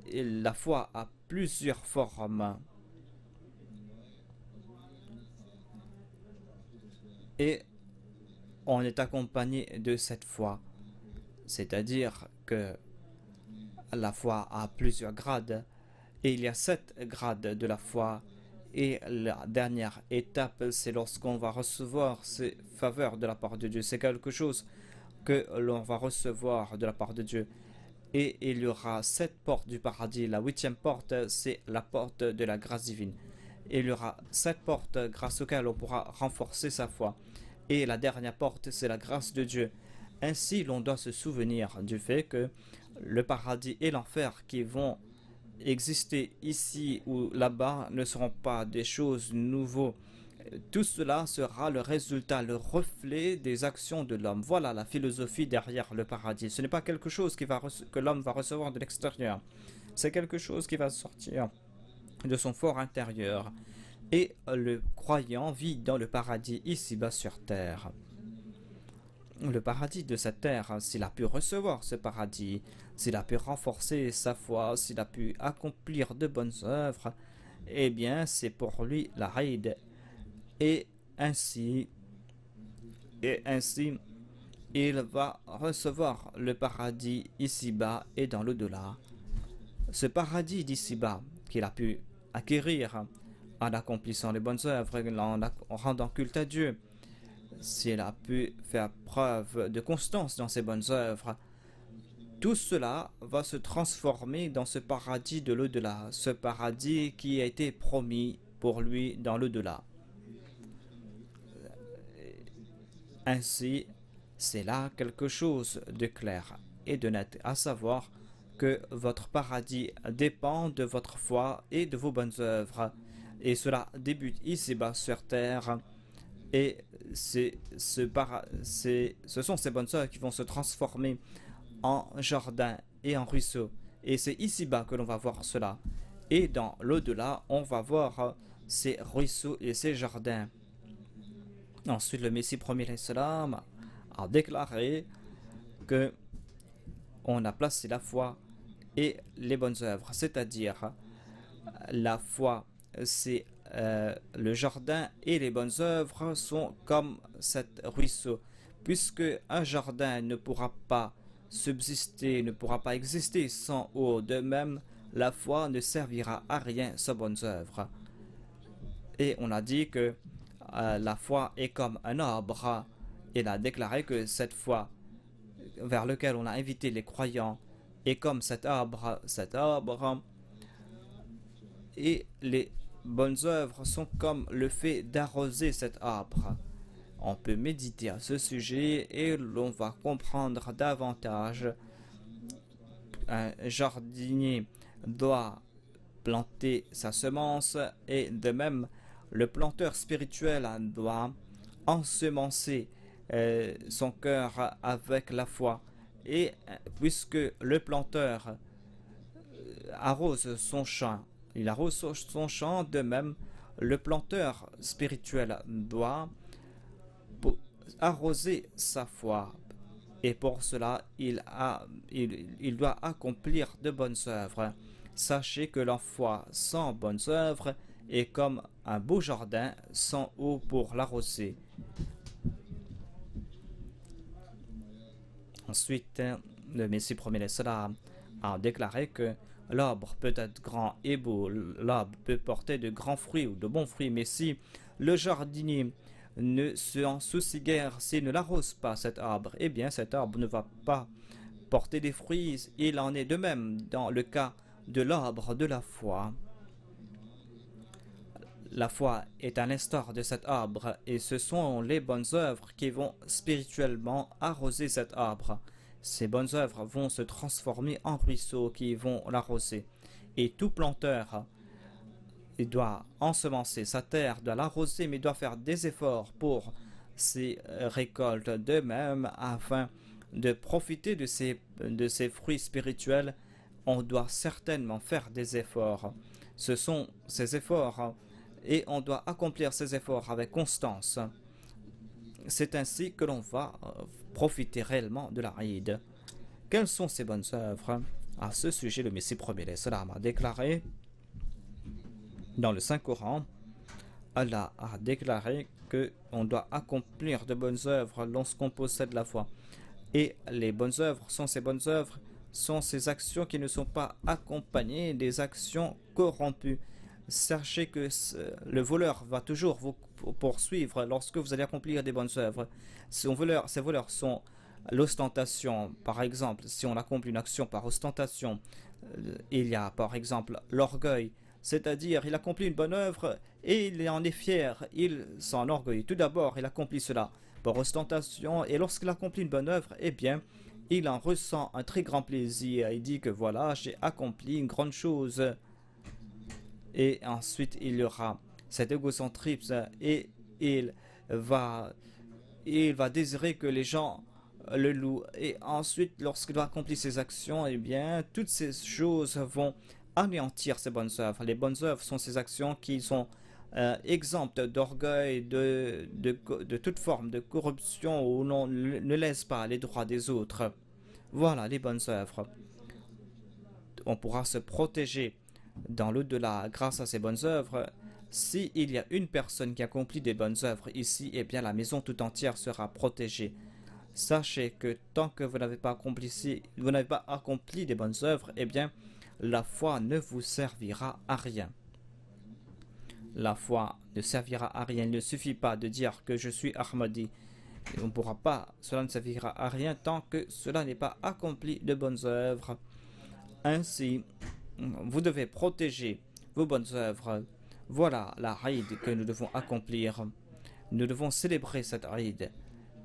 Et la foi a plusieurs formes. Et on est accompagné de cette foi. C'est-à-dire que la foi a plusieurs grades. Et il y a 7 grades de la foi. Et la dernière étape, c'est lorsqu'on va recevoir ces faveurs de la part de Dieu. C'est quelque chose que l'on va recevoir de la part de Dieu. Et il y aura 7 portes du paradis. La 8e porte, c'est la porte de la grâce divine. Et il y aura 7 portes grâce auxquelles on pourra renforcer sa foi. Et la dernière porte, c'est la grâce de Dieu. Ainsi, l'on doit se souvenir du fait que le paradis et l'enfer qui vont exister ici ou là-bas ne seront pas des choses nouvelles. Tout cela sera le résultat, le reflet des actions de l'homme. Voilà la philosophie derrière le paradis. Ce n'est pas quelque chose que l'homme va recevoir de l'extérieur. C'est quelque chose qui va sortir de son fort intérieur. Et le croyant vit dans le paradis ici-bas sur terre. Le paradis de cette terre, s'il a pu recevoir ce paradis, s'il a pu renforcer sa foi, s'il a pu accomplir de bonnes œuvres, eh bien c'est pour lui la raïd. Et ainsi, il va recevoir le paradis ici-bas et dans l'au-delà. Ce paradis d'ici-bas qu'il a pu acquérir en accomplissant les bonnes œuvres, en rendant culte à Dieu, s'il a pu faire preuve de constance dans ses bonnes œuvres, tout cela va se transformer dans ce paradis de l'au-delà, ce paradis qui a été promis pour lui dans l'au-delà. Ainsi, c'est là quelque chose de clair et de net, à savoir que votre paradis dépend de votre foi et de vos bonnes œuvres. Et cela débute ici-bas sur terre. Et ce sont ces bonnes œuvres qui vont se transformer en jardin et en ruisseau. Et c'est ici-bas que l'on va voir cela. Et dans l'au-delà, on va voir ces ruisseaux et ces jardins. Ensuite, le Messie premier l'Islam a déclaré que on a placé la foi et les bonnes œuvres. C'est-à-dire, la foi, c'est le jardin et les bonnes œuvres sont comme cet ruisseau, puisque un jardin ne pourra pas subsister, ne pourra pas exister sans eau. De même, la foi ne servira à rien sans bonnes œuvres. Et on a dit que la foi est comme un arbre. Il a déclaré que cette foi vers lequel on a invité les croyants est comme cet arbre, et les bonnes œuvres sont comme le fait d'arroser cet arbre. On peut méditer à ce sujet et l'on va comprendre davantage. Un jardinier doit planter sa semence et de même le planteur spirituel doit ensemencer son cœur avec la foi. Et puisque le planteur arrose son champ, il arrose son champ, de même le planteur spirituel doit arroser sa foi. Et pour cela, il doit accomplir de bonnes œuvres. Sachez que la foi sans bonnes œuvres est comme un beau jardin sans eau pour l'arroser. Ensuite, le Messie premier a déclaré que l'arbre peut être grand et beau, l'arbre peut porter de grands fruits ou de bons fruits, mais si le jardinier ne s'en soucie guère, s'il ne l'arrose pas cet arbre, eh bien cet arbre ne va pas porter des fruits. Il en est de même dans le cas de l'arbre de la foi. La foi est à l'instar de cet arbre et ce sont les bonnes œuvres qui vont spirituellement arroser cet arbre. Ces bonnes œuvres vont se transformer en ruisseaux qui vont l'arroser. Et tout planteur, il doit ensemencer sa terre, doit l'arroser, mais doit faire des efforts pour ses récoltes de même afin de profiter de ces fruits spirituels. On doit certainement faire des efforts. Ce sont ces efforts et on doit accomplir ces efforts avec constance. C'est ainsi que l'on va profiter réellement de la Eid. Quelles sont ces bonnes œuvres? À ce sujet, le Messie premier salam a déclaré dans le Saint-Coran, Allah a déclaré qu'on doit accomplir de bonnes œuvres lorsqu'on possède la foi. Et les bonnes œuvres sont ces actions qui ne sont pas accompagnées des actions corrompues. Sachez que le voleur va toujours vous poursuivre lorsque vous allez accomplir des bonnes œuvres. Ces voleurs sont l'ostentation. Par exemple, si on accomplit une action par ostentation, il y a par exemple l'orgueil, c'est-à-dire il accomplit une bonne œuvre et il en est fier, il s'enorgueillit. Tout d'abord, il accomplit cela par ostentation et lorsqu'il accomplit une bonne œuvre, eh bien, il en ressent un très grand plaisir. Il dit que voilà, j'ai accompli une grande chose. Et ensuite, il y aura cet égocentrisme et il va désirer que les gens le louent. Et ensuite, lorsqu'il va accomplir ses actions, eh bien, toutes ces choses vont anéantir ces bonnes œuvres. Les bonnes œuvres sont ces actions qui sont exemptes d'orgueil, de toute forme de corruption où l'on ne laisse pas les droits des autres. Voilà les bonnes œuvres. On pourra se protéger dans l'au-delà grâce à ces bonnes œuvres. S'il y a une personne qui accomplit des bonnes œuvres ici, eh bien la maison tout entière sera protégée. Sachez que tant que vous n'avez pas accompli des bonnes œuvres, eh bien la foi ne vous servira à rien. La foi ne servira à rien. Il ne suffit pas de dire que je suis Ahmadi. Cela ne servira à rien tant que cela n'est pas accompli de bonnes œuvres. Ainsi, vous devez protéger vos bonnes œuvres. Voilà la Eid que nous devons accomplir. Nous devons célébrer cette Eid.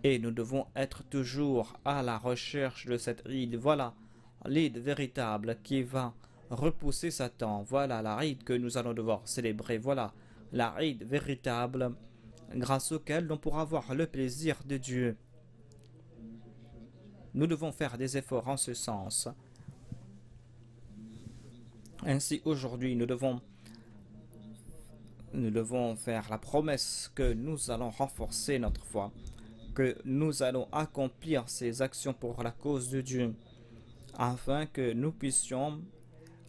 Et nous devons être toujours à la recherche de cette Eid. Voilà l'Eid véritable qui va repousser Satan. Voilà la Eid que nous allons devoir célébrer. Voilà la Eid véritable grâce auquel on pourra avoir le plaisir de Dieu. Nous devons faire des efforts en ce sens. Ainsi, aujourd'hui, nous devons faire la promesse que nous allons renforcer notre foi, que nous allons accomplir ces actions pour la cause de Dieu, afin que nous puissions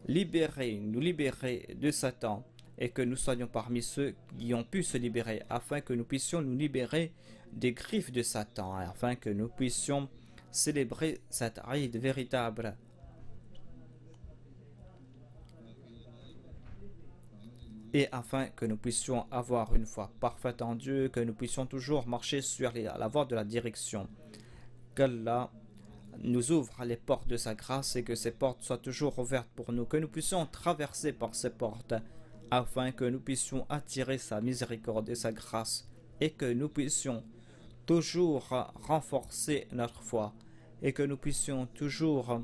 nous libérer de Satan, et que nous soyons parmi ceux qui ont pu se libérer, afin que nous puissions nous libérer des griffes de Satan, afin que nous puissions célébrer cette Eid véritable. Et afin que nous puissions avoir une foi parfaite en Dieu, que nous puissions toujours marcher sur la voie de la direction. Qu'Allah nous ouvre les portes de sa grâce et que ces portes soient toujours ouvertes pour nous, que nous puissions traverser par ces portes, afin que nous puissions attirer sa miséricorde et sa grâce, et que nous puissions toujours renforcer notre foi, et que nous puissions toujours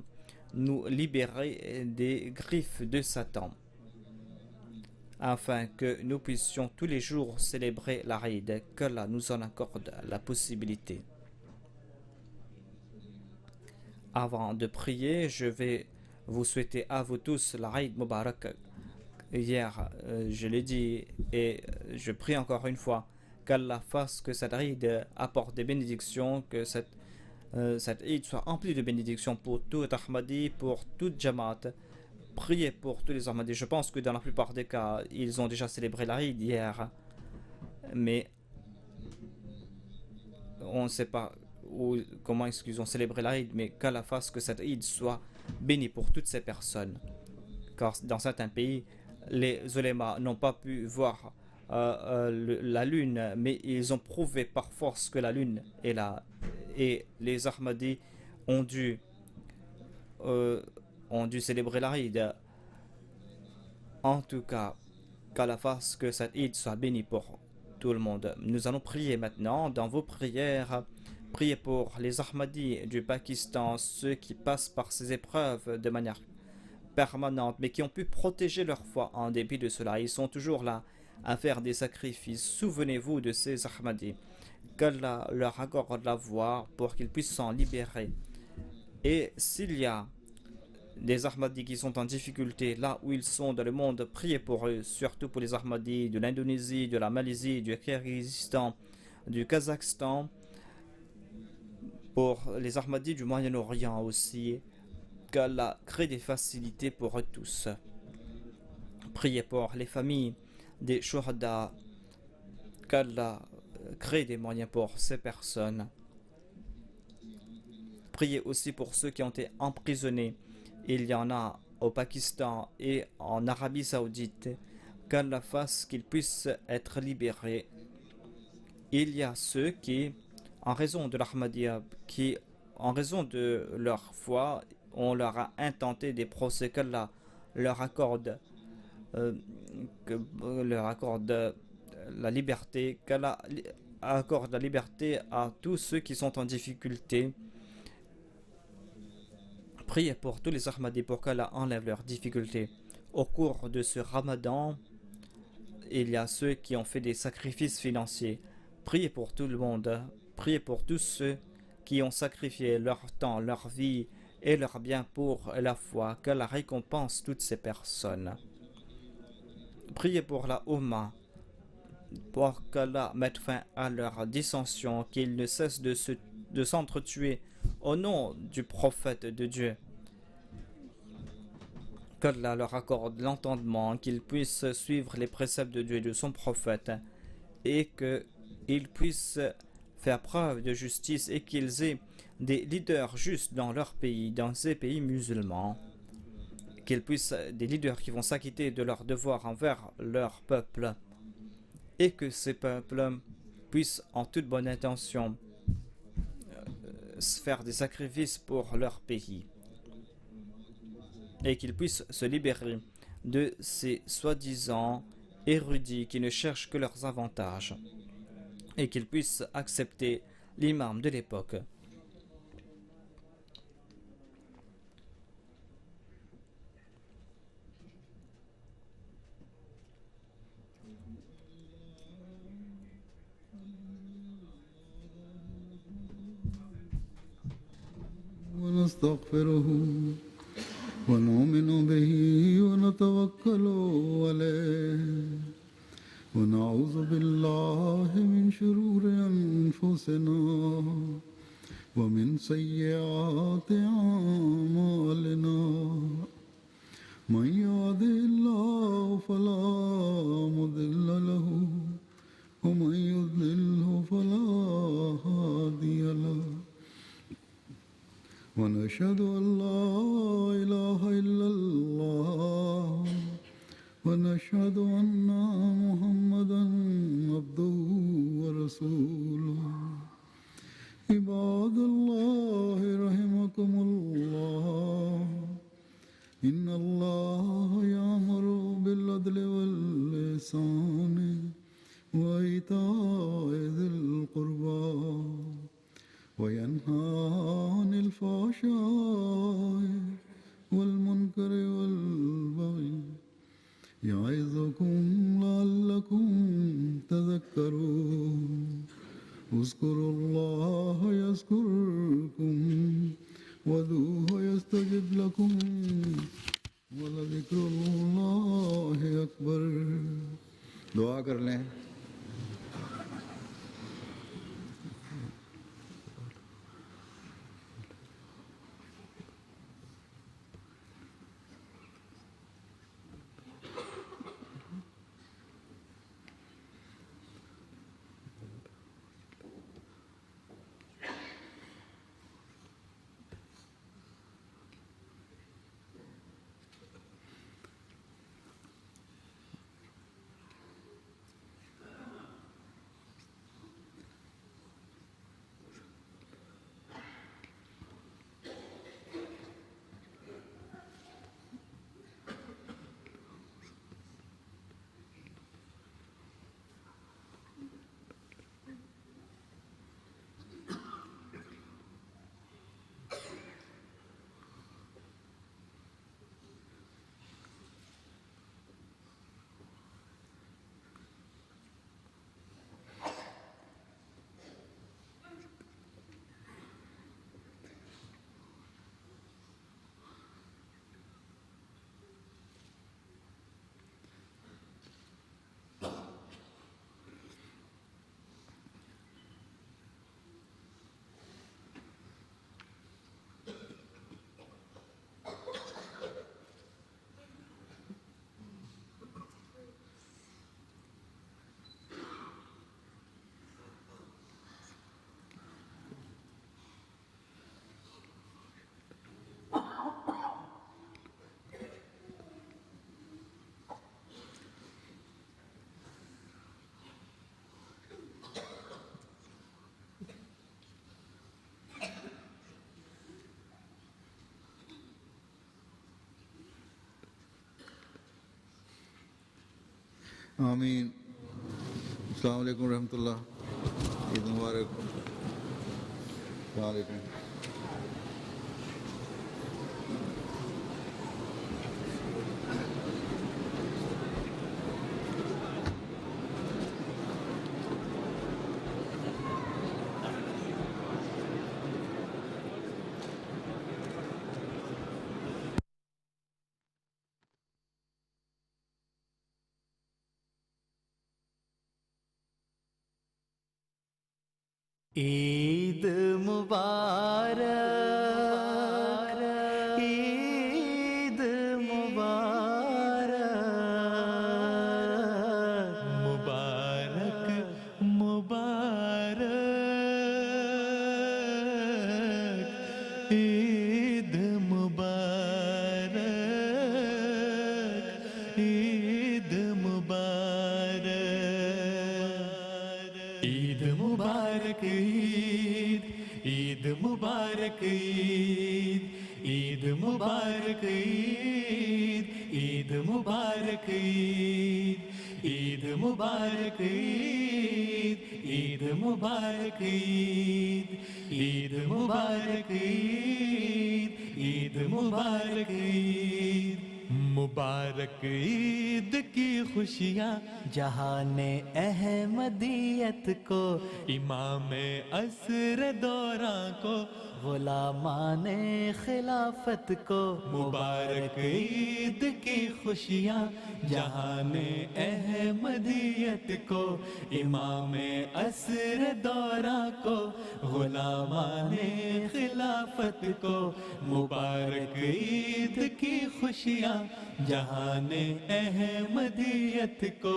nous libérer des griffes de Satan, afin que nous puissions tous les jours célébrer la Eid, qu'Allah nous en accorde la possibilité. Avant de prier, je vais vous souhaiter à vous tous la Eid Mubarak. Hier, je l'ai dit et je prie encore une fois qu'Allah fasse que cette Eid apporte des bénédictions, que cette Eid soit emplie de bénédictions pour tout Ahmadi, pour toute Jamaat. Priez pour tous les Ahmadis. Je pense que dans la plupart des cas, ils ont déjà célébré la Eid hier, mais on ne sait pas comment est-ce qu'ils ont célébré la Eid, mais qu'Allah fasse que cette Eid soit bénie pour toutes ces personnes. car dans certains pays, les ulémas n'ont pas pu voir la lune, mais ils ont prouvé par force que la lune est là. Et les Ahmadis ont dû, célébrer la Eid. En tout cas, qu'Allah fasse que cette Eid soit bénie pour tout le monde. Nous allons prier maintenant dans vos prières. Priez pour les Ahmadis du Pakistan, ceux qui passent par ces épreuves de manière permanente, mais qui ont pu protéger leur foi en dépit de cela. Ils sont toujours là à faire des sacrifices. Souvenez-vous de ces Ahmadis. Qu'Allah leur accorde la voie pour qu'ils puissent s'en libérer. Et s'il y a des Ahmadis qui sont en difficulté là où ils sont dans le monde, priez pour eux, surtout pour les Ahmadis de l'Indonésie, de la Malaisie, du Kyrgyzstan, du Kazakhstan, pour les Ahmadis du Moyen-Orient aussi, qu'Allah crée des facilités pour eux tous. Priez pour les familles des Shuhada, qu'Allah crée des moyens pour ces personnes. Priez aussi pour ceux qui ont été emprisonnés. Il y en a au Pakistan et en Arabie Saoudite. Qu'Allah fasse qu'ils puissent être libérés. Il y a ceux qui, en raison de l'Ahmadiyya, qui, en raison de leur foi, on leur a intenté des procès. Qu'Allah leur accorde, la liberté, qu'Allah accorde la liberté à tous ceux qui sont en difficulté. Priez pour tous les Ahmadis pour qu'Allah enlève leurs difficultés. Au cours de ce Ramadan, il y a ceux qui ont fait des sacrifices financiers. Priez pour tout le monde. Priez pour tous ceux qui ont sacrifié leur temps, leur vie et leur bien pour la foi. Qu'Allah récompense toutes ces personnes. Priez pour la Ummah, pour qu'Allah mette fin à leur dissension, qu'ils ne cessent de s'entretuer au nom du prophète de Dieu. Qu'Allah leur accorde l'entendement, qu'ils puissent suivre les préceptes de Dieu et de son prophète, et qu'ils puissent faire preuve de justice et qu'ils aient des leaders justes dans leur pays, dans ces pays musulmans. Qu'ils puissent, des leaders qui vont s'acquitter de leurs devoirs envers leur peuple, et que ces peuples puissent en toute bonne intention faire des sacrifices pour leur pays, et qu'ils puissent se libérer de ces soi-disant érudits qui ne cherchent que leurs avantages, et qu'ils puissent accepter l'imam de l'époque. ونستغفره ونؤمن به ونتوكل عليه ونعوذ بالله من شرور أنفسنا ومن سيئات أعمالنا من يهده الله فلا مضل له ومن يضلله فلا هادي له ونشهد أن لا إله إلا الله ونشهد أن محمدا عبده ورسوله عباد الله رحمكم الله إن الله يأمر بالعدل والإحسان وإيتاء ذي القربى وينهى عن الفحشاء والمنكر والبغي يعظكم لعلكم تذكرون اذكروا الله يذكركم وادعوه يستجب لكم ولذكر الله أكبر. दुआ कर लें. آمین. السلام علیکم ورحمۃ اللہ. عید مبارک. السلام علیکم. عید مبارک، عید مبارک، مبارک مبارک، عید مبارک، عید مبارک، عید مبارک، عید مبارک، عید مبارک، عید مبارک، عید مبارک، عید مبارک، عید مبارک، عید مبارک، مبارک عید کی خوشیاں جہان احمدیت کو، امام عصر دوراں کو، غلامان خلافت کو. مبارک عید کی خوشیاں جہان احمدیت کو، امام عصر دوراں کو، غلامان خلافت کو. مبارک عید کی خوشیاں جہان احمدیت کو،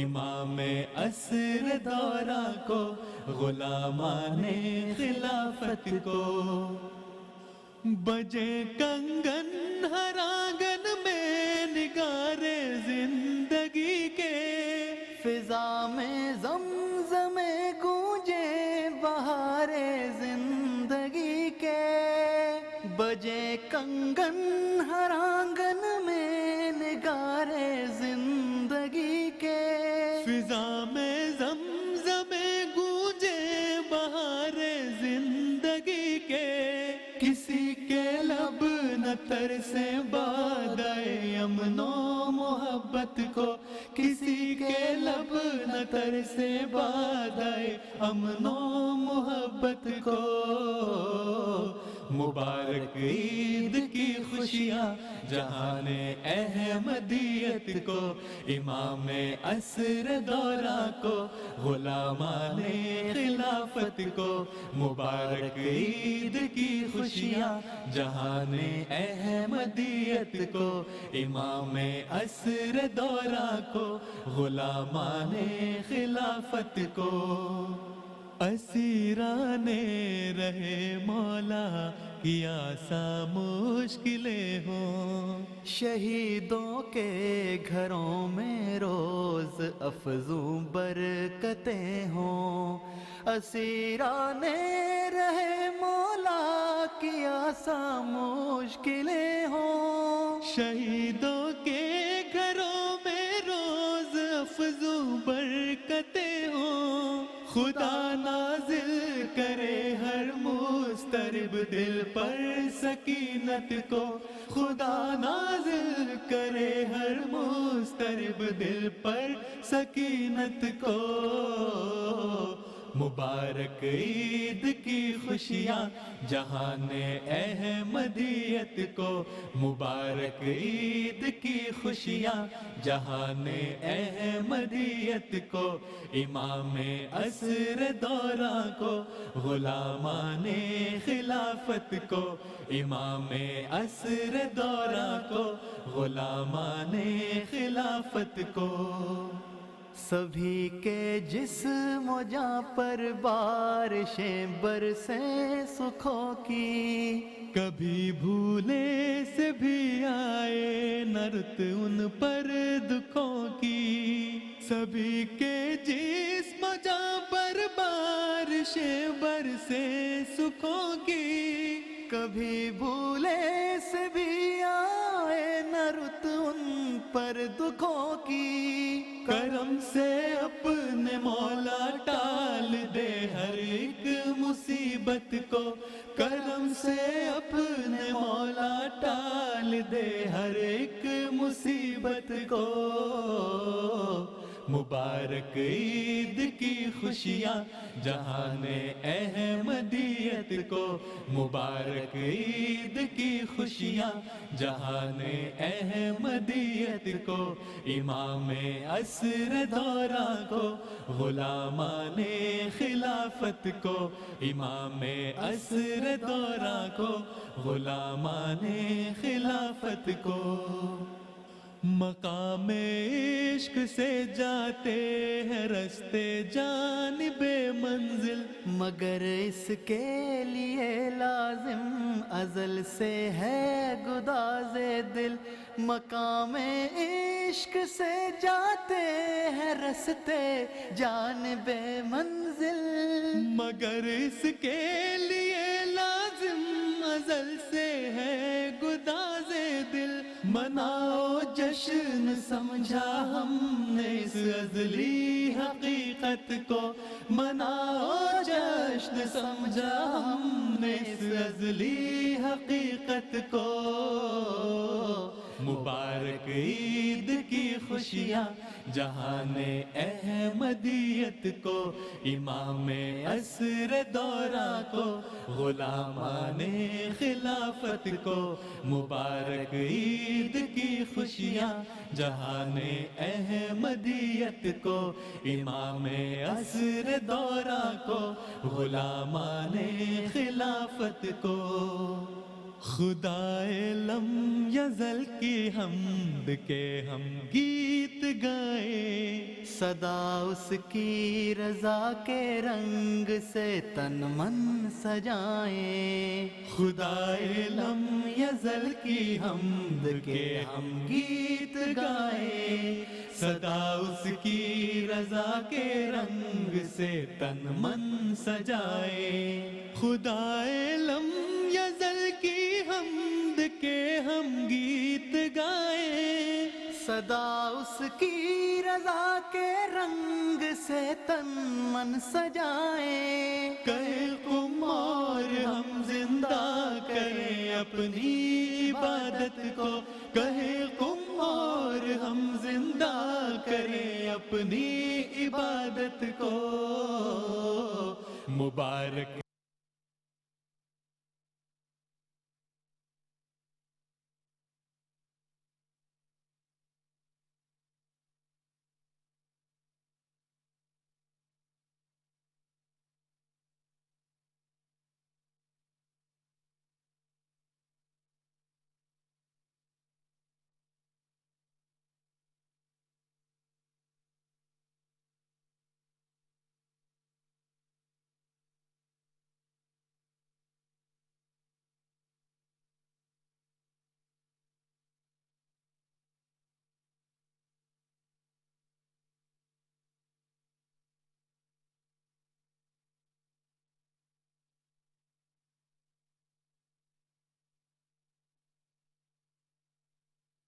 امام عصر دوراں کو، غلامان خلافت کو. بجے کنگن ہر آنگن میں نگارے زندگی کے، فضا میں زمزم گونجے بہارے زندگی کے. بجے کنگن ہر آنگن میں نگارے زندگی کے، فضا میں زمزم گونجے بہارے زندگی کے. کسی کے لب نہ ترسے بادائے امن و محبت کو، کسی کے لب نہ ترسے بادائے امن و محبت کو. مبارک عید کی خوشیاں جہان احمدیت کو، امام عصر دوراں کو، غلامان خلافت کو. مبارک عید کی خوشیاں جہان احمدیت کو، امام عصر دوراں کو، غلامان خلافت کو. اسیران رہے مولا کیا سا مشکلیں ہوں، شہیدوں کے گھروں میں روز افزوں برکتیں ہوں. اسیران رہے مولا کیا سا مشکلیں ہوں، شہیدوں کے گھروں میں روز افزوں برکتیں ہوں. خدا نازل کرے ہر مضطرب دل پر سکینت کو، خدا نازل کرے ہر مضطرب دل پر سکینت کو. مبارک عید کی خوشیاں جہان احمدیت کو، مبارک عید کی خوشیاں جہان احمدیت کو، امام عصر دوراں کو، غلامان خلافت کو. امام عصر دوراں کو، غلامان خلافت کو. سبھی کے جسم و جاں پر بارشیں برسیں سکھوں کی، کبھی بھولے سے بھی آئے نہ رت ان پر دکھوں کی. سبھی کے جسم و جاں پر بارشیں برسیں سکھوں کی، کبھی بھولے سے بھی آئے نہ رت ان پر دکھوں کی، کرم سے اپنے مولا ٹال دے ہر ایک مصیبت کو، کرم سے اپنے مولا ٹال دے ہر ایک مصیبت کو۔ مبارک عید کی خوشیاں جہان احمدیت کو، مبارک عید کی خوشیاں جہان احمدیت کو، امام عصر دورہ کو، غلامان خلافت کو، امام عصر دورہ کو، غلامان خلافت کو۔ مقام عشق سے جاتے ہیں رستے جانب منزل، مگر اس کے لیے لازم ازل سے ہے گداز دل۔ مقام عشق سے جاتے ہیں رستے جانب منزل، مگر اس کے لیے لازم ازل سے ہے گداز دل۔ مناؤ جشن سمجھا ہم نے اس ازلی حقیقت کو، مناؤ جشن سمجھا ہم نے اس ازلی حقیقت کو۔ مبارک عید کی خوشیاں جہان احمدیت کو، امام عصر دورہ کو، غلامان خلافت کو۔ مبارک عید کی خوشیاں جہان احمدیت کو، امام عصر دورہ کو، غلامان خلافت کو۔ خدائے لم یزل کی حمد کے ہم گیت گائیں، صدا اس کی رضا کے رنگ سے تن من سجائیں۔ خدائے لم یزل کی حمد کے ہم گیت گائیں، صدا اس کی رضا کے رنگ سے تن من سجائیں۔ خدائے لم یزل کی حمد کے ہم گیت گائیں، صدا اس کی رضا کے رنگ سے تن من سجائیں۔ کہے قم اور ہم زندہ کریں اپنی عبادت کو، کہے قم اور ہم زندہ کریں اپنی عبادت کو۔ مبارک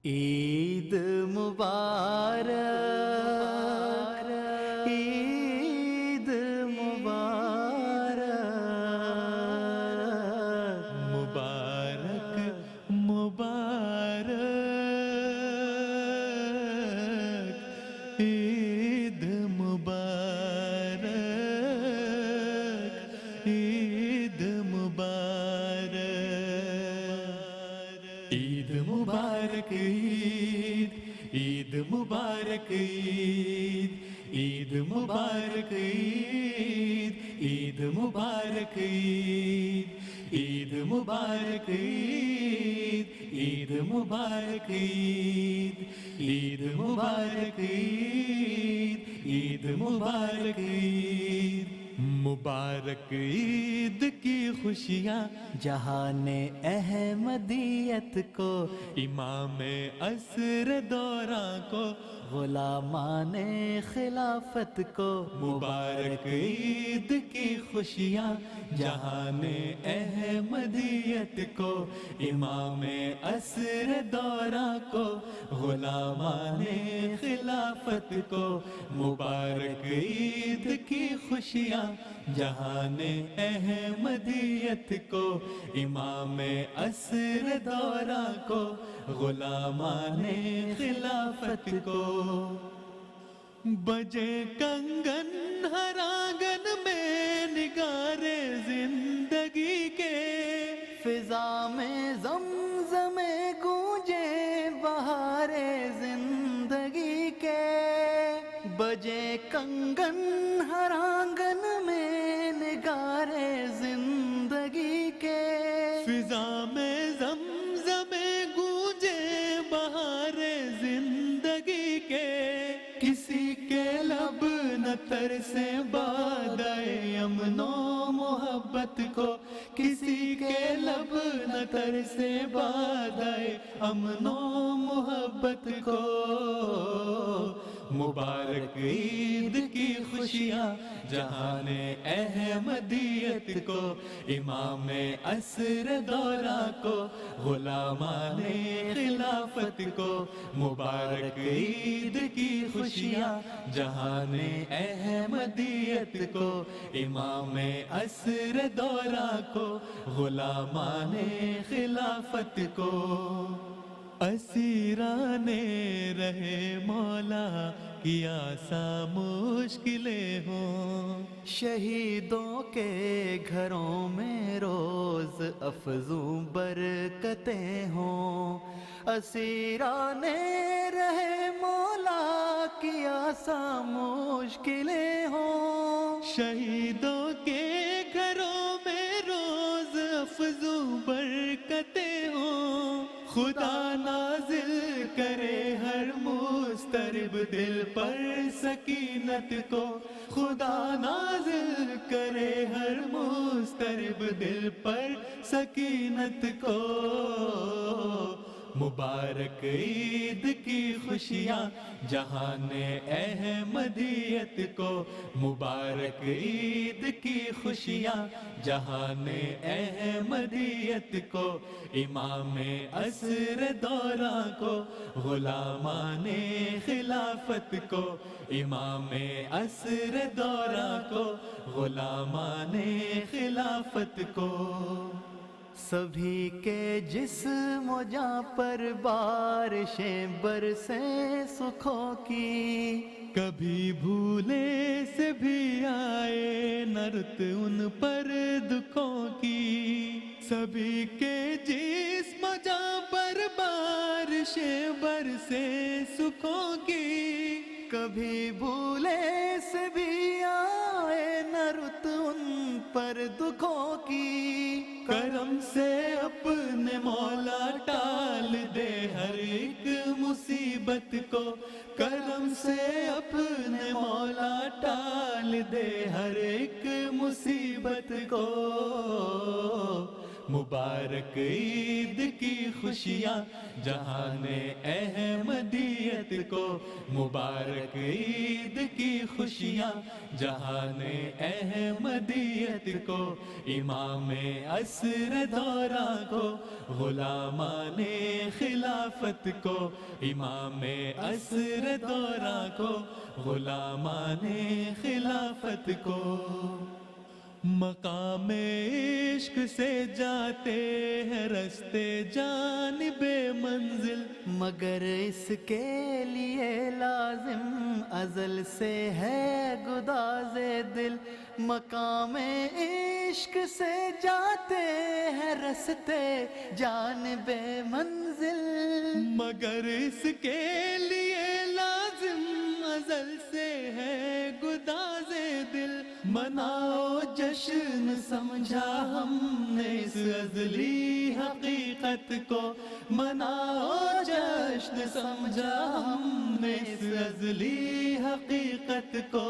عید مبارک، عید مبارک، مبارک مبارک، عید مبارک، عید مبارک، عید مبارک، عید مبارک، عید مبارک، عید مبارک، عید مبارک، عید مبارک، عید مبارک، عید مبارک، مبارک عید کی خوشیاں جہان احمدیت کو، امام عصر دورہ کو، غلامان خلافت کو مبارک عید کی خوشیاں جہان احمدیت کو امام عصر دورہ کو غلامان خلافت کو مبارک عید کی خوشیاں جہان احمدیت کو امام عصر دورہ کو غلامان خلافت کو بجے کنگن ہر آنگن میں نگار زندگی کے فضا میں زمزم گونجے بہار زندگی کے بجے کنگن ہر آنگن میں نگار زندگی کے فضا میں زمزم گونجے بہار زندگی کے کسی کے لب نہ ترسے بادائے امن و محبت کو کسی کے لب نہ ترسے بادائے امن و محبت کو مبارک عید کی خوشیاں جہان احمدیت کو امام عصر دورہ کو غلامان خلافت کو مبارک عید کی خوشیاں جہان احمدیت کو امام عصر دورہ کو غلامان خلافت کو اسیران رہے مولا کیا سا مشکلیں ہوں شہیدوں کے گھروں میں روز افزوں برکتیں ہوں اسیران رہے مولا کیا سا مشکلیں ہوں شہیدوں کے گھروں میں روز افزوں برکتیں ہوں خدا نازل کرے ہر مضطرب دل پر سکینت کو خدا نازل کرے ہر مضطرب دل پر سکینت کو مبارک عید کی خوشیاں جہان احمدیت کو مبارک عید کی خوشیاں جہان احمدیت کو امام عصر دورہ کو غلامان خلافت کو امام عصر دورہ کو غلامان خلافت کو سبھی کے جسم و جاں پر بارشیں برسیں سکھوں کی کبھی بھولے سے بھی آئے نرت ان پر دکھوں کی سبھی کے جسم و جاں پر بارشیں برسیں سکھوں کی کبھی بھولے سے بھی آئے نہ رت ان پر دکھوں کی کرم سے اپنے مولا ٹال دے ہر ایک مصیبت کو کرم سے اپنے مولا ٹال دے ہر ایک مصیبت کو مبارک عید کی خوشیاں جہان احمدیت کو مبارک عید کی خوشیاں جہان احمدیت کو امام عصر دورہ کو غلامان خلافت کو امام عصر دورہ کو غلامان خلافت کو مقام عشق سے جاتے ہیں رستے جانب منزل مگر اس کے لیے لازم ازل سے ہے گداز دل مقام عشق سے جاتے ہیں رستے جانب منزل مگر اس کے لیے لازم ازل سے ہے گداز دل مناؤ جشن سمجھا ہم نے اس ازلی حقیقت کو مناؤ جشن سمجھا ہم نے اس ازلی حقیقت کو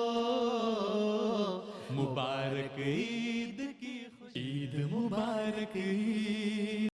مبارک عید کی خوشی عید مبارک عید